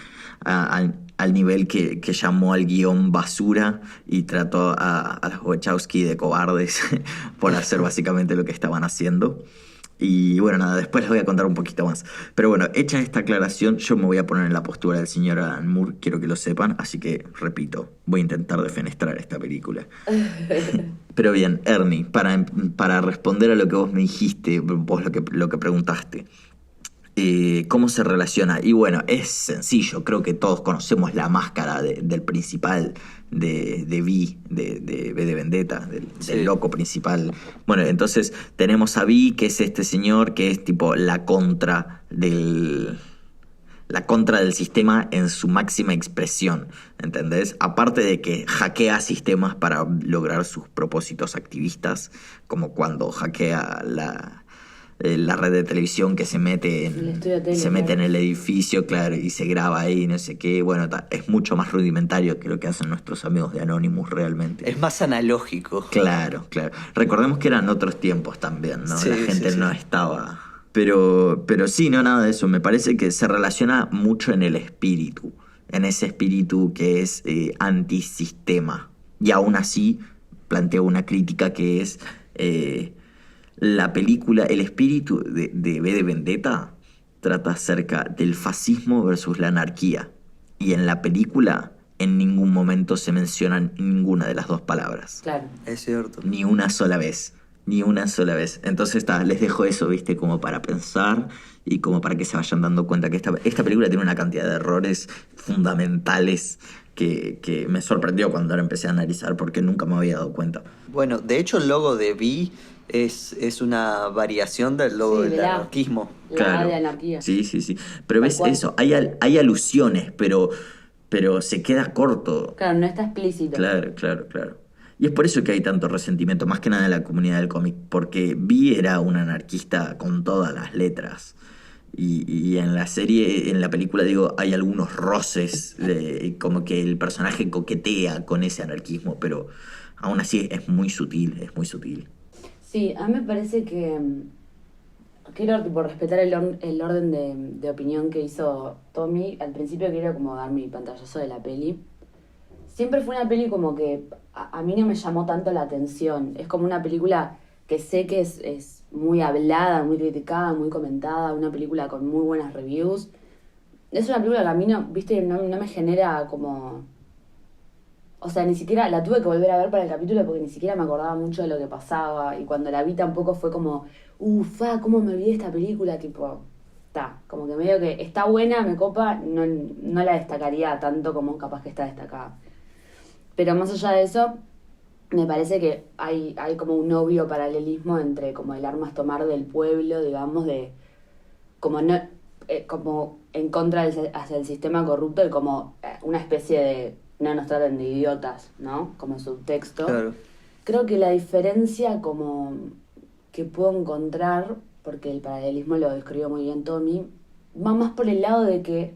Al nivel que llamó al guión basura y trató a los Wachowski de cobardes por hacer básicamente lo que estaban haciendo. Y bueno, nada, después les voy a contar un poquito más. Pero bueno, hecha esta aclaración, yo me voy a poner en la postura del señor Alan Moore, quiero que lo sepan, así que, repito, voy a intentar defenestrar esta película. Pero bien, Ernie, para responder a lo que vos me dijiste, vos lo que preguntaste, ¿cómo se relaciona? Y bueno, es sencillo, creo que todos conocemos la máscara del principal de V, de V de Vendetta, del Sí. loco principal. Bueno, entonces tenemos a V, que es este señor que es tipo la contra del sistema en su máxima expresión, ¿entendés? Aparte de que hackea sistemas para lograr sus propósitos activistas, como cuando hackea la red de televisión que se mete El estudio de tele, se mete en claro. el edificio, claro, y se graba ahí, no sé qué. Bueno, es mucho más rudimentario que lo que hacen nuestros amigos de Anonymous realmente. Es más analógico. Claro, claro. Recordemos que eran otros tiempos también, ¿no? Sí, La gente sí, no sí. estaba. Pero sí, no, nada de eso. Me parece que se relaciona mucho en el espíritu. En ese espíritu que es antisistema. Y aún así planteo una crítica que es la película, el espíritu de V de Vendetta trata acerca del fascismo versus la anarquía. Y en la película en ningún momento se mencionan ninguna de las dos palabras. Claro. Es cierto. Ni una sola vez. Ni una sola vez. Entonces les dejo eso, viste, como para pensar y como para que se vayan dando cuenta que esta película tiene una cantidad de errores fundamentales que me sorprendió cuando la empecé a analizar porque nunca me había dado cuenta. Bueno, de hecho el logo de V es una variación del logo Sí, del de la- anarquismo. La A de anarquía. Sí, sí, sí. Pero Tal ves cual. eso, hay alusiones, pero se queda corto. Claro, no está explícito. Claro, claro, claro. Y es por eso que hay tanto resentimiento, más que nada en la comunidad del cómic, porque Vi era un anarquista con todas las letras. Y en la serie, en la película, digo, hay algunos roces, como que el personaje coquetea con ese anarquismo, pero aún así es muy sutil, es muy sutil. Sí, a mí me parece que quiero tipo, respetar el orden de opinión que hizo Tommy. Al principio quiero como dar mi pantallazo de la peli. Siempre fue una peli como que a mí no me llamó tanto la atención. Es como una película que sé que es muy hablada, muy criticada, muy comentada, una película con muy buenas reviews. Es una película que a mí no, viste, no me genera como... O sea, ni siquiera la tuve que volver a ver para el capítulo porque ni siquiera me acordaba mucho de lo que pasaba. Y cuando la vi tampoco fue como, ¿cómo me olvidé de esta película? Tipo, como que medio que está buena, me copa, no la destacaría tanto como capaz que está destacada. Pero más allá de eso, me parece que hay como un obvio paralelismo entre como el armas tomar del pueblo, digamos, de como como en contra hacia el sistema corrupto y como una especie de no nos traten de idiotas, ¿no? Como subtexto. Claro. Creo que la diferencia como que puedo encontrar, porque el paralelismo lo describió muy bien Tommy, va más por el lado de que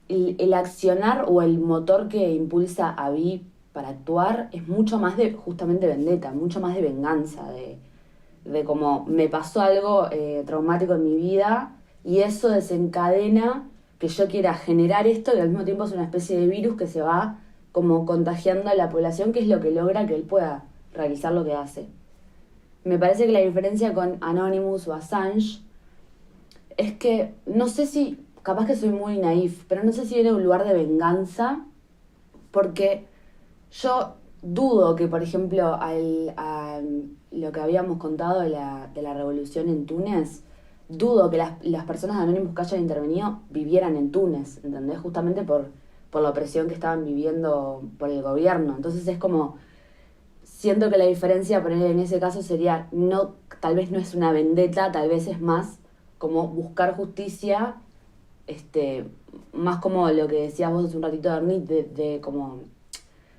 el accionar o el motor que impulsa a Vi para actuar es mucho más de justamente vendetta, mucho más de venganza, de como me pasó algo traumático en mi vida y eso desencadena que yo quiera generar esto y al mismo tiempo es una especie de virus que se va como contagiando a la población, que es lo que logra que él pueda realizar lo que hace. Me parece que la diferencia con Anonymous o Assange es que no sé si, capaz que soy muy naif, pero no sé si viene de un lugar de venganza, porque yo dudo que, por ejemplo, a lo que habíamos contado de la revolución en Túnez, dudo que las personas de Anonymous que hayan intervenido vivieran en Túnez, ¿entendés? Justamente por la opresión que estaban viviendo por el gobierno. Entonces es como, siento que la diferencia, poner en ese caso sería, no, tal vez no es una vendetta, tal vez es más como buscar justicia, más como lo que decías vos hace un ratito, Ernie, de como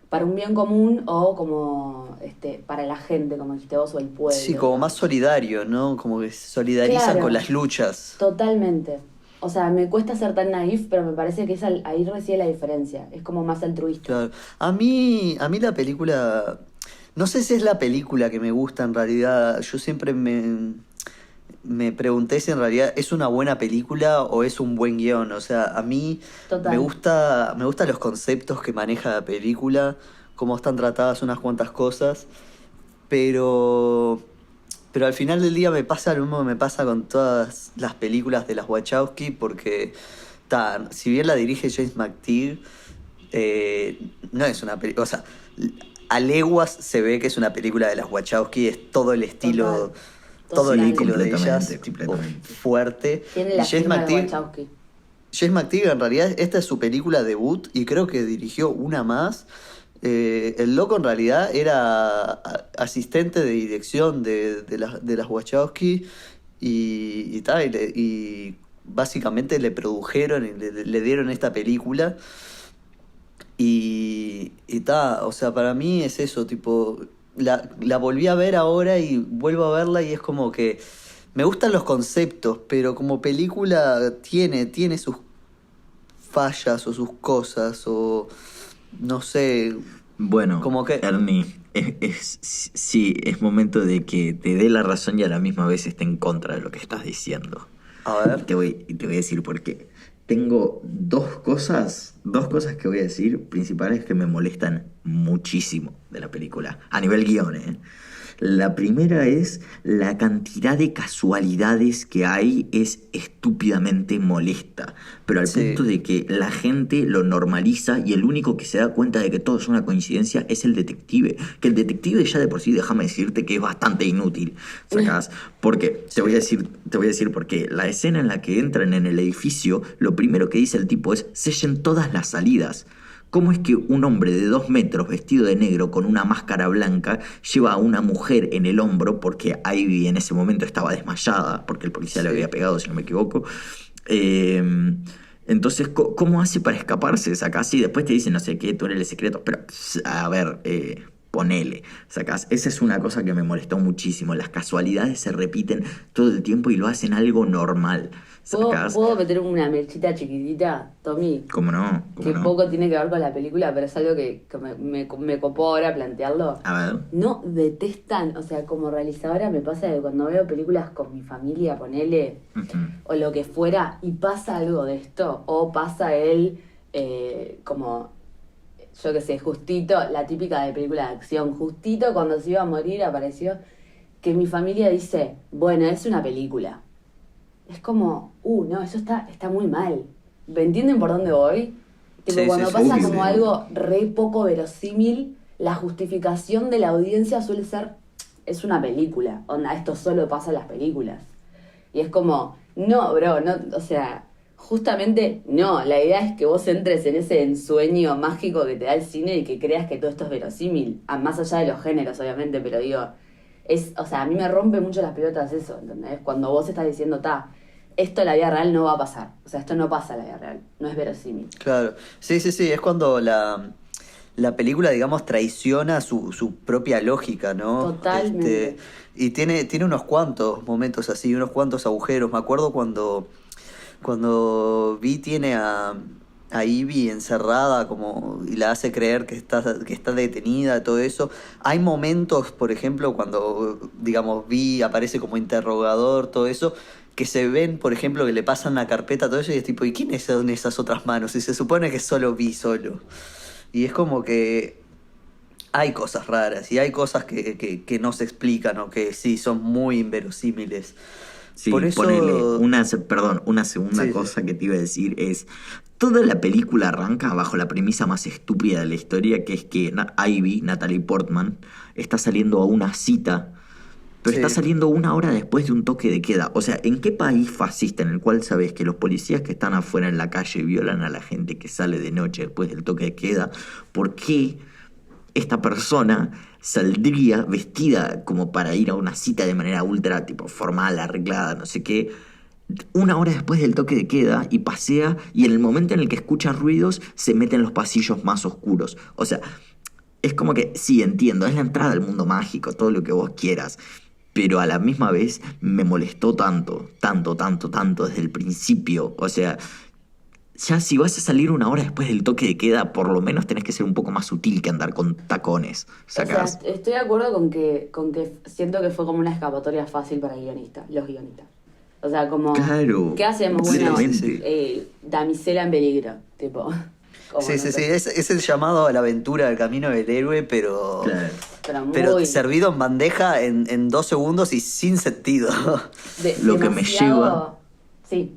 para un bien común o como para la gente, como dijiste vos, o el pueblo. Sí, como más solidario, ¿no? Como que se solidariza Claro. con las luchas. Totalmente. O sea, me cuesta ser tan naif, pero me parece que ahí reside la diferencia. Es como más altruista. Claro. A mí la película, no sé si es la película que me gusta en realidad. Yo siempre me pregunté si en realidad es una buena película o es un buen guión. O sea, a mí Total. me gustan los conceptos que maneja la película, cómo están tratadas unas cuantas cosas, pero al final del día me pasa lo mismo que me pasa con todas las películas de las Wachowski, porque si bien la dirige James McTeague, no es una película, o sea, a leguas se ve que es una película de las Wachowski, es todo el estilo, todo el Total. estilo de ellas, Completamente. Tiene fuerte. Y la James firma de McTeague, Wachowski. En realidad esta es su película debut y creo que dirigió una más. El loco en realidad era asistente de dirección de las Wachowski y básicamente le produjeron y le dieron esta película. O sea, para mí es eso, tipo, la volví a ver ahora y vuelvo a verla y es como que me gustan los conceptos, pero como película tiene sus fallas o sus cosas o no sé, Bueno, como que... Ernie, sí, es momento de que te dé la razón y a la misma vez esté en contra de lo que estás diciendo. A Y ver, te voy a decir por qué. Tengo dos cosas que voy a decir principales que me molestan muchísimo de la película, a nivel guión, ¿eh? La primera es la cantidad de casualidades que hay es estúpidamente molesta, pero al sí, punto de que la gente lo normaliza y el único que se da cuenta de que todo es una coincidencia es el detective. Que el detective ya de por sí, déjame decirte que es bastante inútil, ¿sacás? Porque te voy a decir porque la escena en la que entran en el edificio, lo primero que dice el tipo es: sellen todas las salidas. ¿Cómo es que un hombre de 2 metros vestido de negro con una máscara blanca lleva a una mujer en el hombro, porque Ivy en ese momento estaba desmayada, porque el policía le sí. había pegado, si no me equivoco? Entonces, ¿cómo hace para escaparse? ¿Sacás? Y después te dicen, no sé qué, tú eres el secreto, pero a ver, ponele, ¿sacás? Esa es una cosa que me molestó muchísimo. Las casualidades se repiten todo el tiempo y lo hacen algo normal, ¿sacás? ¿Puedo meter una mechita chiquitita, Tommy? ¿Cómo no? ¿Cómo Que no? poco tiene que ver con la película, pero es algo que me copó ahora plantearlo. A ver. No detestan, o sea, como realizadora me pasa que cuando veo películas con mi familia, ponele, Ujú. o lo que fuera, y pasa algo de esto, o pasa él como, yo qué sé, justito, la típica de película de acción, justito cuando se iba a morir apareció, que mi familia dice, bueno, es una película. Es como, no, eso está muy mal. ¿Me entienden por dónde voy? Tipo, Sí, cuando sí, pasa sí, como sí. algo re poco verosímil, la justificación de la audiencia suele ser, es una película. Onda, esto solo pasa en las películas. Y es como, no, bro, no, o sea, justamente no. La idea es que vos entres en ese ensueño mágico que te da el cine y que creas que todo esto es verosímil. Más allá de los géneros, obviamente, pero digo, o sea, a mí me rompe mucho las pelotas eso, ¿entendés? Cuando vos estás diciendo, esto en la vida real no va a pasar. O sea, esto no pasa en la vida real, no es verosímil. Claro. Sí, es cuando la película, digamos, traiciona su propia lógica, ¿no? Totalmente. Y tiene unos cuantos momentos así, unos cuantos agujeros. Me acuerdo cuando Vi tiene a Ivy encerrada como y la hace creer que está detenida, todo eso. Hay momentos, por ejemplo, cuando, digamos, Vi aparece como interrogador, todo eso, que se ven, por ejemplo, que le pasan la carpeta, todo eso, y es tipo, ¿y quiénes son esas otras manos? Y se supone que solo Vi solo. Y es como que hay cosas raras y hay cosas que no se explican o que sí son muy inverosímiles. Sí, Por eso... ponele una segunda Sí, cosa que te iba a decir es, toda la película arranca bajo la premisa más estúpida de la historia, que es que Ivy, Natalie Portman, está saliendo a una cita, pero está Sí. saliendo 1 hora después de un toque de queda. O sea, ¿en qué país fascista en el cual sabes que los policías que están afuera en la calle violan a la gente que sale de noche después del toque de queda? ¿Por qué esta persona saldría vestida como para ir a una cita de manera ultra tipo formal, arreglada, no sé qué, 1 hora después del toque de queda y pasea y en el momento en el que escucha ruidos se mete en los pasillos más oscuros? O sea, es como que sí, entiendo, es la entrada al mundo mágico, todo lo que vos quieras, pero a la misma vez me molestó tanto desde el principio. O sea, ya si vas a salir 1 hora después del toque de queda, por lo menos tenés que ser un poco más sutil que andar con tacones. O sea, Sacás. estoy de acuerdo con que siento que fue como una escapatoria fácil para los guionistas. O sea, como, Claro, ¿qué hacemos? Bueno, completamente. damisela en peligro, tipo. Como Sí, no sí, sí, sé. es el llamado a la aventura del camino del héroe, pero, Claro. Pero muy servido en bandeja en 2 segundos y sin sentido. Lo que me demasiado... Sí,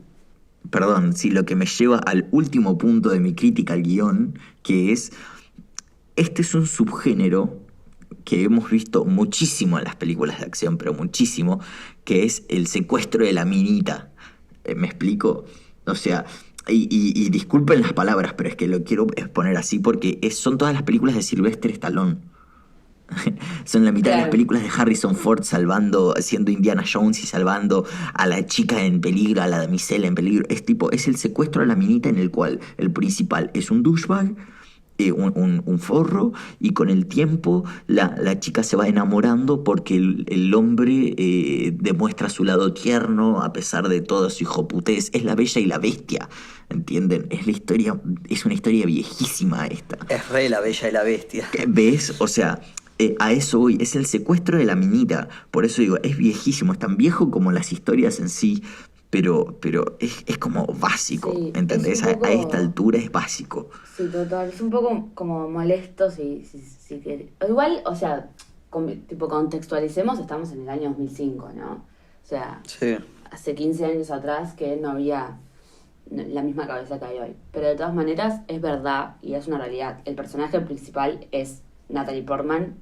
Perdón, sí, lo que me lleva al último punto de mi crítica al guión, que es, este es un subgénero que hemos visto muchísimo en las películas de acción, pero muchísimo, que es el secuestro de la minita. ¿Me explico? O sea, y disculpen las palabras, pero es que lo quiero exponer así porque son todas las películas de Sylvester Stallone. Son la mitad de las claro. películas de Harrison Ford siendo Indiana Jones y salvando a la chica en peligro, a la damisela en peligro. Es el secuestro a la minita en el cual el principal es un douchebag, un forro, y con el tiempo la chica se va enamorando porque el hombre demuestra su lado tierno a pesar de toda su hijoputez. Es la Bella y la Bestia, ¿entienden? Es una historia viejísima esta. Es re la Bella y la Bestia. ¿Ves? O sea, a eso voy. Es el secuestro de la minita. Por eso digo, es viejísimo. Es tan viejo como las historias en sí, pero es como básico. Sí, ¿Entendés? es un poco- A esta altura es básico. Sí, total. Es un poco como molesto si querés. Igual, o sea, tipo contextualicemos, estamos en el año 2005, ¿no? O sea, Sí. hace 15 años atrás que no había la misma cabeza que hay hoy. Pero de todas maneras, es verdad y es una realidad. El personaje principal es Natalie Portman,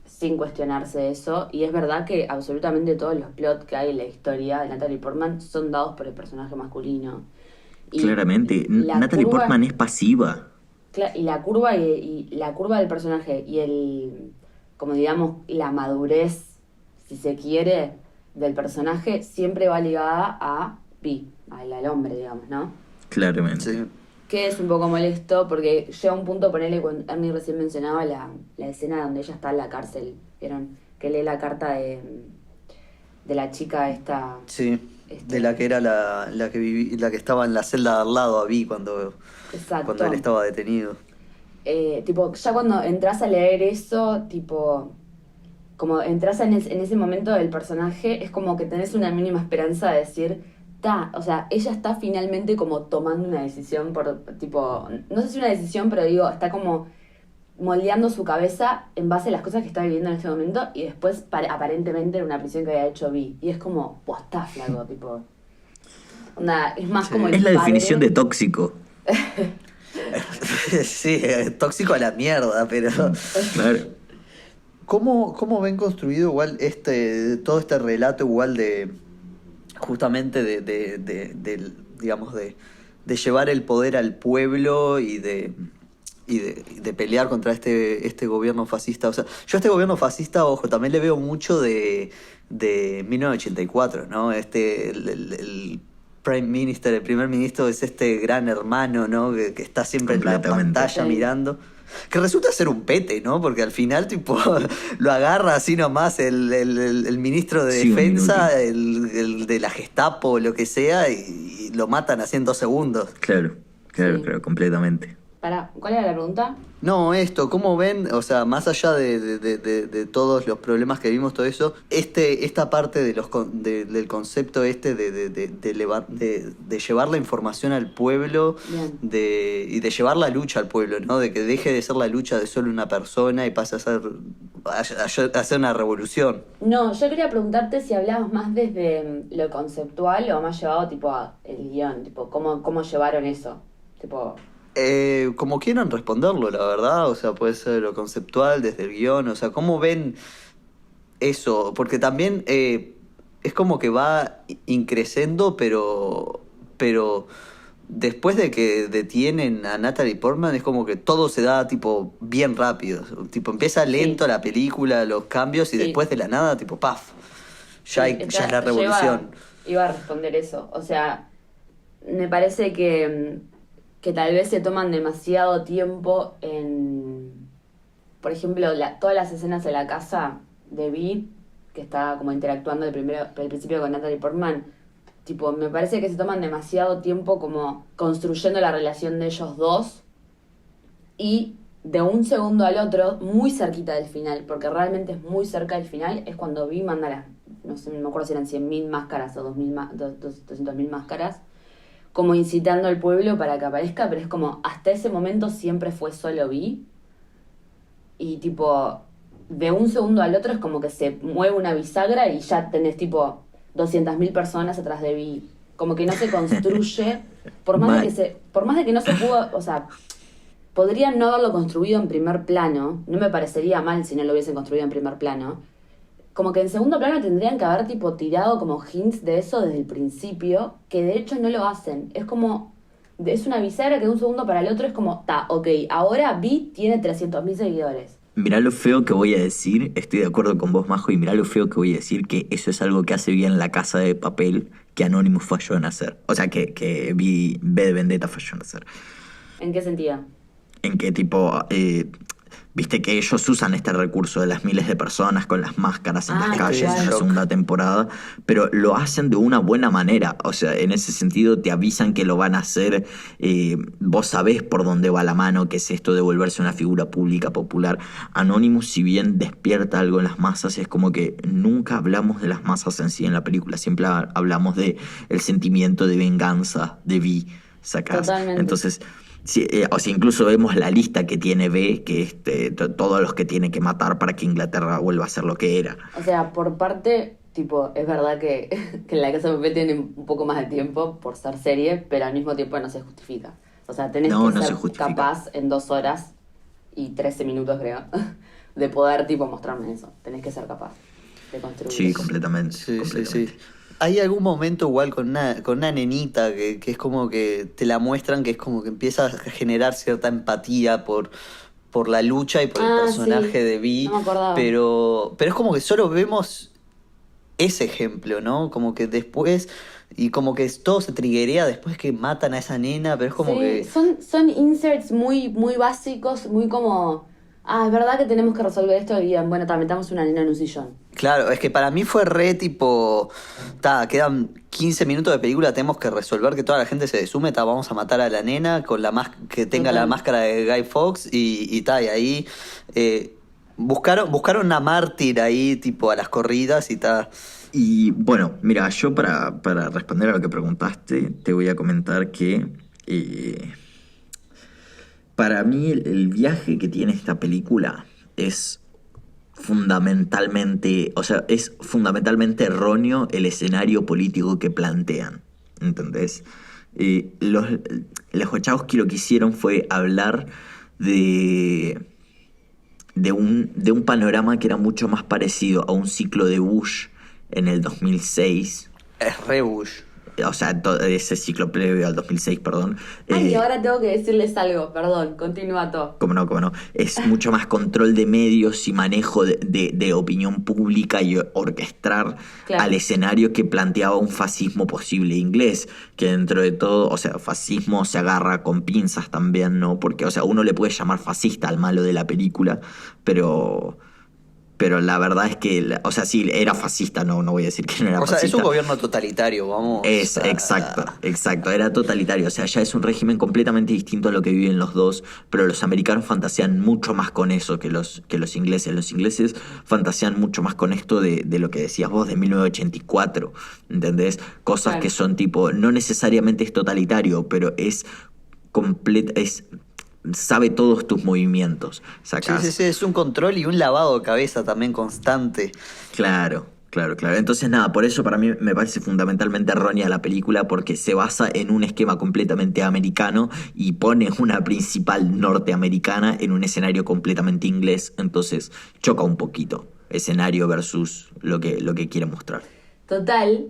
sin cuestionarse eso. Y es verdad que absolutamente todos los plots que hay en la historia de Natalie Portman son dados por el personaje masculino. Y Claramente. la Natalie curva- Portman es pasiva. Y la curva y la curva del personaje y como digamos, la madurez, si se quiere, del personaje siempre va ligada a Vi, al hombre, digamos, ¿no? Claramente. Sí. Que es un poco molesto porque llega un punto, ponele, cuando Ernie recién mencionaba la escena donde ella está en la cárcel, ¿vieron? Que lee la carta de la chica esta... Sí. Este- De la que era la que estaba en la celda de al lado a Vi cuando Exacto. él estaba detenido. Tipo, ya cuando entras a leer eso, tipo, como entras en ese momento del personaje, es como que tenés una mínima esperanza de decir, o sea, ella está finalmente como tomando una decisión tipo, no sé si una decisión, pero digo, está como moldeando su cabeza en base a las cosas que está viviendo en este momento y después aparentemente en una prisión que había hecho Vi. Y es como, pues está flaco, tipo. Onda, es más Sí. como el Es la padre. definición de tóxico. Sí, tóxico a la mierda, pero... Claro. ¿Cómo ven construido igual todo este relato igual de justamente digamos de llevar el poder al pueblo y de pelear contra este gobierno fascista? O sea, yo a este gobierno fascista, ojo, también le veo mucho de 1984, ¿no? Prime Minister, el primer ministro, es este gran hermano, ¿no? Que está siempre en la Completamente. pantalla Sí. mirando. Que resulta ser un pete, ¿no? Porque al final, tipo, lo agarra así nomás el ministro de Sí, un Defensa, el de la Gestapo, lo que sea, y lo matan así en 2 segundos. Claro, Sí. completamente. ¿Cuál era la pregunta? No, esto, ¿cómo ven? O sea, más allá de todos los problemas que vimos, todo eso, esta parte del concepto de llevar la información al pueblo Bien. y de llevar la lucha al pueblo, ¿no? De que deje de ser la lucha de solo una persona y pase a ser una revolución. No, yo quería preguntarte si hablabas más desde lo conceptual o más llevado tipo a el guión, tipo cómo llevaron eso, tipo. Como quieran responderlo, la verdad, o sea, puede ser lo conceptual, desde el guión, o sea, ¿cómo ven eso? Porque también es como que va increciendo, pero después de que detienen a Natalie Portman, es como que todo se da, tipo, bien rápido. Tipo, empieza lento Sí. la película, los cambios, y Sí. después de la nada, tipo, ¡paf! Ya Sí, es la revolución. Iba a responder eso. O sea, me parece que tal vez se toman demasiado tiempo en, por ejemplo, todas las escenas de la casa de Vi, que está como interactuando al principio con Natalie Portman, tipo, me parece que se toman demasiado tiempo como construyendo la relación de ellos dos y de un segundo al otro, muy cerquita del final, porque realmente es muy cerca del final, es cuando Vi manda las, no sé, no me acuerdo si eran 100.000 máscaras o 200.000 máscaras, como incitando al pueblo para que aparezca, pero es como, hasta ese momento siempre fue solo Vi, y tipo, de un segundo al otro es como que se mueve una bisagra y ya tenés tipo 200.000 personas atrás de Vi, como que no se construye, por más de que no se pudo, o sea, podrían no haberlo construido en primer plano, no me parecería mal si no lo hubiesen construido en primer plano, como que en segundo plano tendrían que haber tipo tirado como hints de eso desde el principio, que de hecho no lo hacen. Es como, es una bisagra que de un segundo para el otro es como, ok, ahora Vi tiene 300.000 seguidores. Mirá lo feo que voy a decir, estoy de acuerdo con vos, Majo, y mirá lo feo que voy a decir, que eso es algo que hace bien La Casa de Papel, que Anonymous falló en hacer. O sea, que V de Vendetta falló en hacer. ¿En qué sentido? En que tipo, viste que ellos usan este recurso de las miles de personas con las máscaras en las calles igual. en la segunda temporada, pero lo hacen de una buena manera. O sea, en ese sentido te avisan que lo van a hacer, vos sabés por dónde va la mano, que es esto de volverse una figura pública popular. Anonymous, si bien despierta algo en las masas, es como que nunca hablamos de las masas en sí en la película, siempre hablamos de el sentimiento de venganza de Vi, ¿sacás? Totalmente. Entonces, sí, o sea, incluso vemos la lista que tiene B, que todos los que tiene que matar para que Inglaterra vuelva a ser lo que era. O sea, por parte, tipo, es verdad que en La Casa de Papel tiene un poco más de tiempo por ser serie, pero al mismo tiempo no se justifica. O sea, tenés No, que no se ser justifica. capaz en 2 horas y 13 minutos, creo, de poder, tipo, mostrarme eso. Tenés que ser capaz de construir Sí, eso. completamente. Sí, sí, completamente. sí. Hay algún momento igual con una nenita que es como que te la muestran, que es como que empieza a generar cierta empatía por la lucha y por el personaje Sí. de Vi, No me acordaba. pero es como que solo vemos ese ejemplo, ¿no? Como que después, y como que todo se triguea después que matan a esa nena, pero es como Sí, que... son inserts muy, muy básicos, muy como, es verdad que tenemos que resolver esto y bueno, metamos una nena en un sillón. Claro, es que para mí fue re tipo, quedan 15 minutos de película, tenemos que resolver que toda la gente se desume, vamos a matar a la nena con que tenga la Total. máscara de Guy Fawkes y ahí buscaron una mártir ahí tipo a las corridas y tal. Y bueno, mira, yo para responder a lo que preguntaste, te voy a comentar que para mí el viaje que tiene esta película es fundamentalmente, o sea, es fundamentalmente erróneo el escenario político que plantean, ¿entendés? Los Wachowski lo que hicieron fue hablar de un panorama que era mucho más parecido a un ciclo de Bush en el 2006. Es re Bush. o sea, ese ciclo previo al 2006, perdón. Ay, y ahora tengo que decirles algo, perdón, continúa todo. Cómo no. Es mucho más control de medios y manejo de opinión pública y orquestar Claro. al escenario que planteaba un fascismo posible inglés, que dentro de todo, o sea, fascismo se agarra con pinzas también, ¿no? Porque, o sea, uno le puede llamar fascista al malo de la película, pero la verdad es que, o sea, sí, era fascista, no voy a decir que no era O sea, fascista. es un gobierno totalitario, vamos. Exacto, era totalitario, o sea, ya es un régimen completamente distinto a lo que viven los dos, pero los americanos fantasean mucho más con eso que los ingleses. Los ingleses fantasean mucho más con esto de lo que decías vos, de 1984, ¿entendés? Cosas Claro. que son tipo, no necesariamente es totalitario, pero sabe todos tus movimientos, sacás. Sí, es un control y un lavado de cabeza también constante. Claro. Entonces, nada, por eso para mí me parece fundamentalmente errónea la película, porque se basa en un esquema completamente americano y pone una principal norteamericana en un escenario completamente inglés. Entonces, choca un poquito escenario versus lo que quiere mostrar. Total.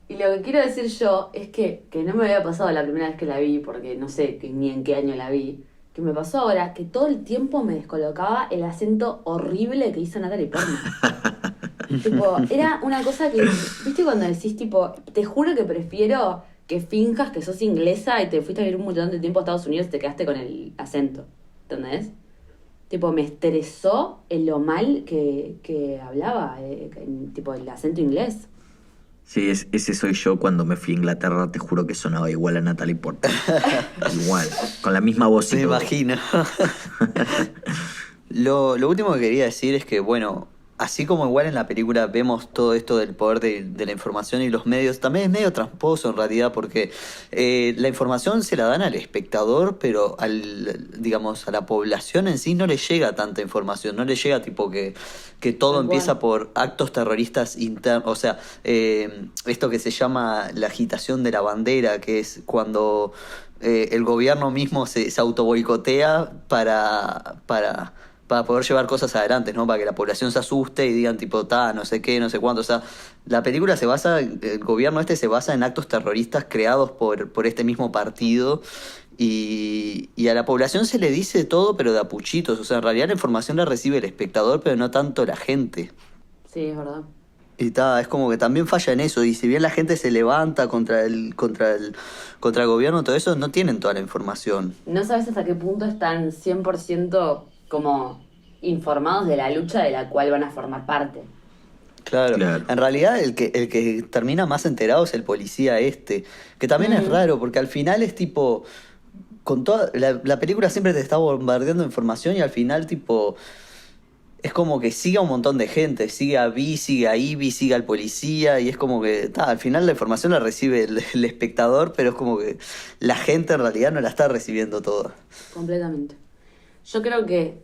Y lo que quiero decir yo es que no me había pasado la primera vez que la vi, porque no sé ni en qué año la vi, que me pasó ahora que todo el tiempo me descolocaba el acento horrible que hizo Natalie Portman. Tipo, era una cosa que, ¿viste cuando decís tipo, te juro que prefiero que finjas que sos inglesa y te fuiste a vivir un montón de tiempo a Estados Unidos y te quedaste con el acento? ¿Entendés? Tipo, me estresó en lo mal que hablaba, tipo, el acento inglés. Sí, ese soy yo cuando me fui a Inglaterra, te juro que sonaba igual a Natalie Portman. Igual, con la misma voz y Me todo. imagino. Lo último que quería decir es que, bueno, así como igual en la película vemos todo esto del poder de la información y los medios, también es medio tramposo en realidad, porque la información se la dan al espectador, pero digamos, a la población en sí no le llega tanta información, no le llega tipo que todo Tal cual. empieza por actos terroristas internos, o sea, esto que se llama la agitación de la bandera, que es cuando el gobierno mismo se autoboicotea para poder llevar cosas adelante, ¿no? Para que la población se asuste y digan tipo, no sé qué, no sé cuánto. O sea, la película el gobierno se basa en actos terroristas creados por este mismo partido y a la población se le dice todo, pero de a puchitos. O sea, en realidad la información la recibe el espectador, pero no tanto la gente. Sí, es verdad. Y es como que también falla en eso. Y si bien la gente se levanta contra el gobierno, todo eso, no tienen toda la información. No sabes hasta qué punto están 100% como informados de la lucha de la cual van a formar parte. Claro. Claro. En realidad el que termina más enterado es el policía que también es raro, porque al final es tipo, con toda la película siempre te está bombardeando información y al final tipo, es como que sigue a un montón de gente, sigue a Vi, sigue a Ivy, sigue al policía y es como que, al final la información la recibe el espectador, pero es como que la gente en realidad no la está recibiendo toda. Completamente. Yo creo que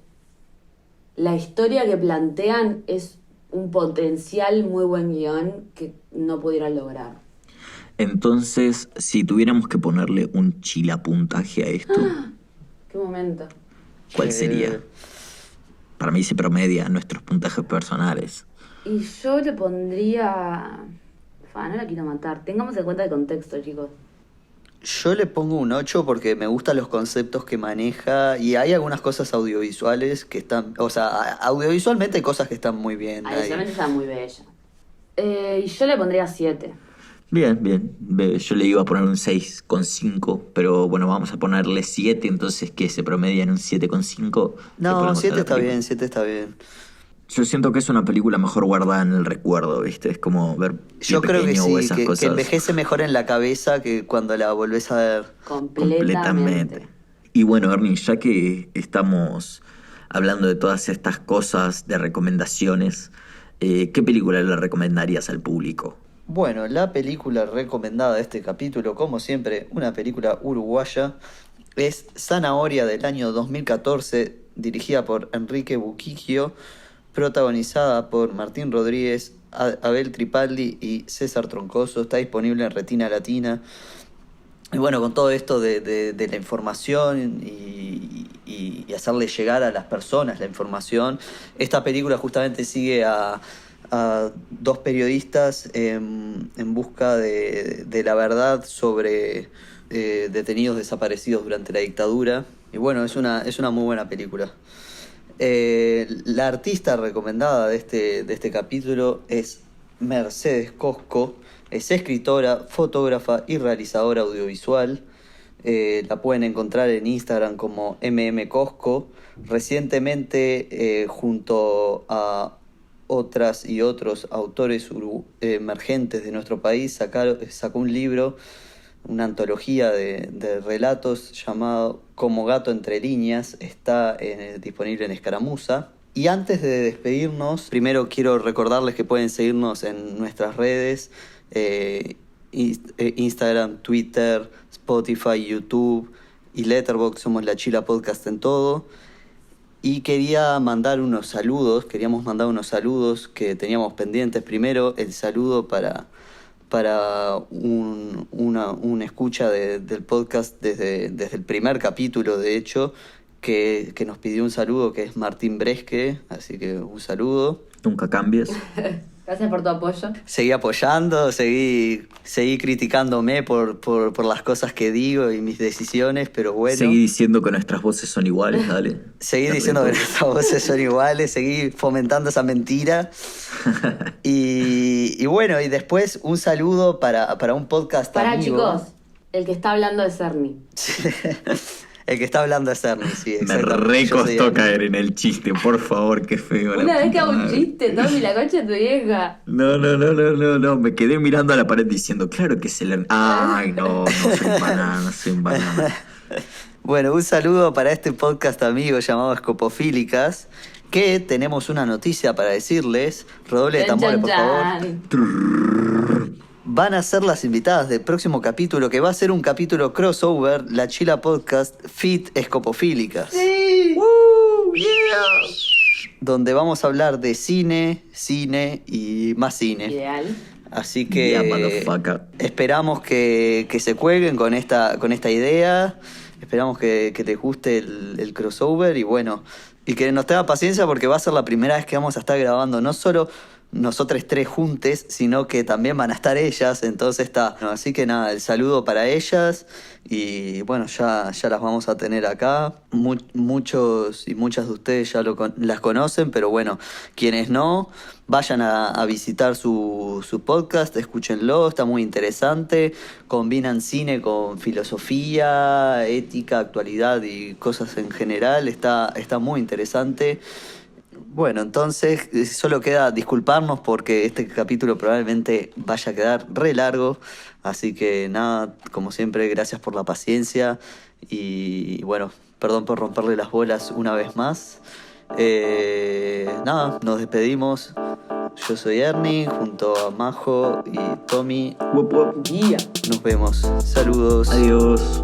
la historia que plantean es un potencial muy buen guión que no pudieron lograr. Entonces, si tuviéramos que ponerle un chilapuntaje a esto, ¿Qué momento? ¿cuál sería? Para mí se promedia nuestros puntajes personales. Y yo le pondría... no la quiero matar. Tengamos en cuenta el contexto, chicos. Yo le pongo un 8 porque me gustan los conceptos que maneja y hay algunas cosas audiovisuales que están, o sea, audiovisualmente hay cosas que están muy bien. Adicionalmente está muy bella. Y yo le pondría 7. Bien. Yo le iba a poner un 6,5, pero bueno, vamos a ponerle 7, entonces que se promedia en un 7,5. Le No, ponemos a 7 la está película. bien, 7 está bien. Yo siento que es una película mejor guardada en el recuerdo, ¿viste? Es como ver Yo Pie creo que Pequeño o sí, esas que cosas. envejece mejor en la cabeza que cuando la volvés a ver. Completamente. Y bueno, Ernie, ya que estamos hablando de todas estas cosas, de recomendaciones, ¿qué película le recomendarías al público? Bueno, la película recomendada de este capítulo, como siempre, una película uruguaya, es Zanahoria del año 2014, dirigida por Enrique Buquicchio, protagonizada por Martín Rodríguez, Abel Tripaldi y César Troncoso. Está disponible en Retina Latina. Y bueno, con todo esto de la información y hacerle llegar a las personas la información, esta película justamente sigue a a dos periodistas en busca de la verdad sobre detenidos desaparecidos durante la dictadura. Y bueno, es una muy buena película. La artista recomendada de este capítulo es Mercedes Cosco. Es escritora, fotógrafa y realizadora audiovisual. La pueden encontrar en Instagram como Cosco. Recientemente, junto a otras y otros autores emergentes de nuestro país, sacó un libro, una antología de relatos llamado Como gato entre líneas. Está disponible en Escaramuza. Y antes de despedirnos, primero quiero recordarles que pueden seguirnos en nuestras redes, Instagram, Twitter, Spotify, YouTube y Letterboxd. Somos La Chila Podcast en todo. Y queríamos mandar unos saludos que teníamos pendientes. Primero, el saludo para una escucha del podcast desde el primer capítulo, de hecho, que nos pidió un saludo, que es Martín Bresque. Así que un saludo. Nunca cambies. Gracias por tu apoyo. Seguí apoyando, seguí criticándome por las cosas que digo y mis decisiones, pero bueno. Seguí diciendo que nuestras voces son iguales, dale. Seguí diciendo que nuestras voces son iguales, seguí fomentando esa mentira. Y bueno, y después un saludo para un podcast amigo. Chicos, el que está hablando es Ernie. El que está hablando es Ernie, sí, Me exactamente. recostó caer en el chiste, por favor, qué feo. la Una vez puta que hago un madre. chiste, Tommy, la concha de tu vieja. No, me quedé mirando a la pared diciendo, claro que es el... Ay, no soy un banana. Bueno, un saludo para este podcast amigo llamado Escopofílicas, que tenemos una noticia para decirles. Redoble de Chan, tambores, por chan, favor. chan. Van a ser las invitadas del próximo capítulo, que va a ser un capítulo crossover, La Chila Podcast Fit Escopofílicas. Sí. Donde vamos a hablar de cine y más cine. Ideal. Así que Yeah, motherfucker. esperamos que se cuelguen con esta idea. Esperamos que les guste el crossover y bueno, y que nos tengan paciencia porque va a ser la primera vez que vamos a estar grabando no solo nosotros tres juntes, sino que también van a estar ellas, entonces está. No, así que nada, el saludo para ellas y bueno, ya las vamos a tener acá. Muchos y muchas de ustedes ya las conocen, pero bueno, quienes no, vayan a visitar su podcast, escúchenlo, está muy interesante. Combinan cine con filosofía, ética, actualidad y cosas en general, está muy interesante. Bueno, entonces solo queda disculparnos porque este capítulo probablemente vaya a quedar re largo. Así que nada, como siempre, gracias por la paciencia. Y bueno, perdón por romperle las bolas una vez más. Nada, nos despedimos. Yo soy Ernie, junto a Majo y Tommy. Wup, wup. Guía. Nos vemos. Saludos. Adiós.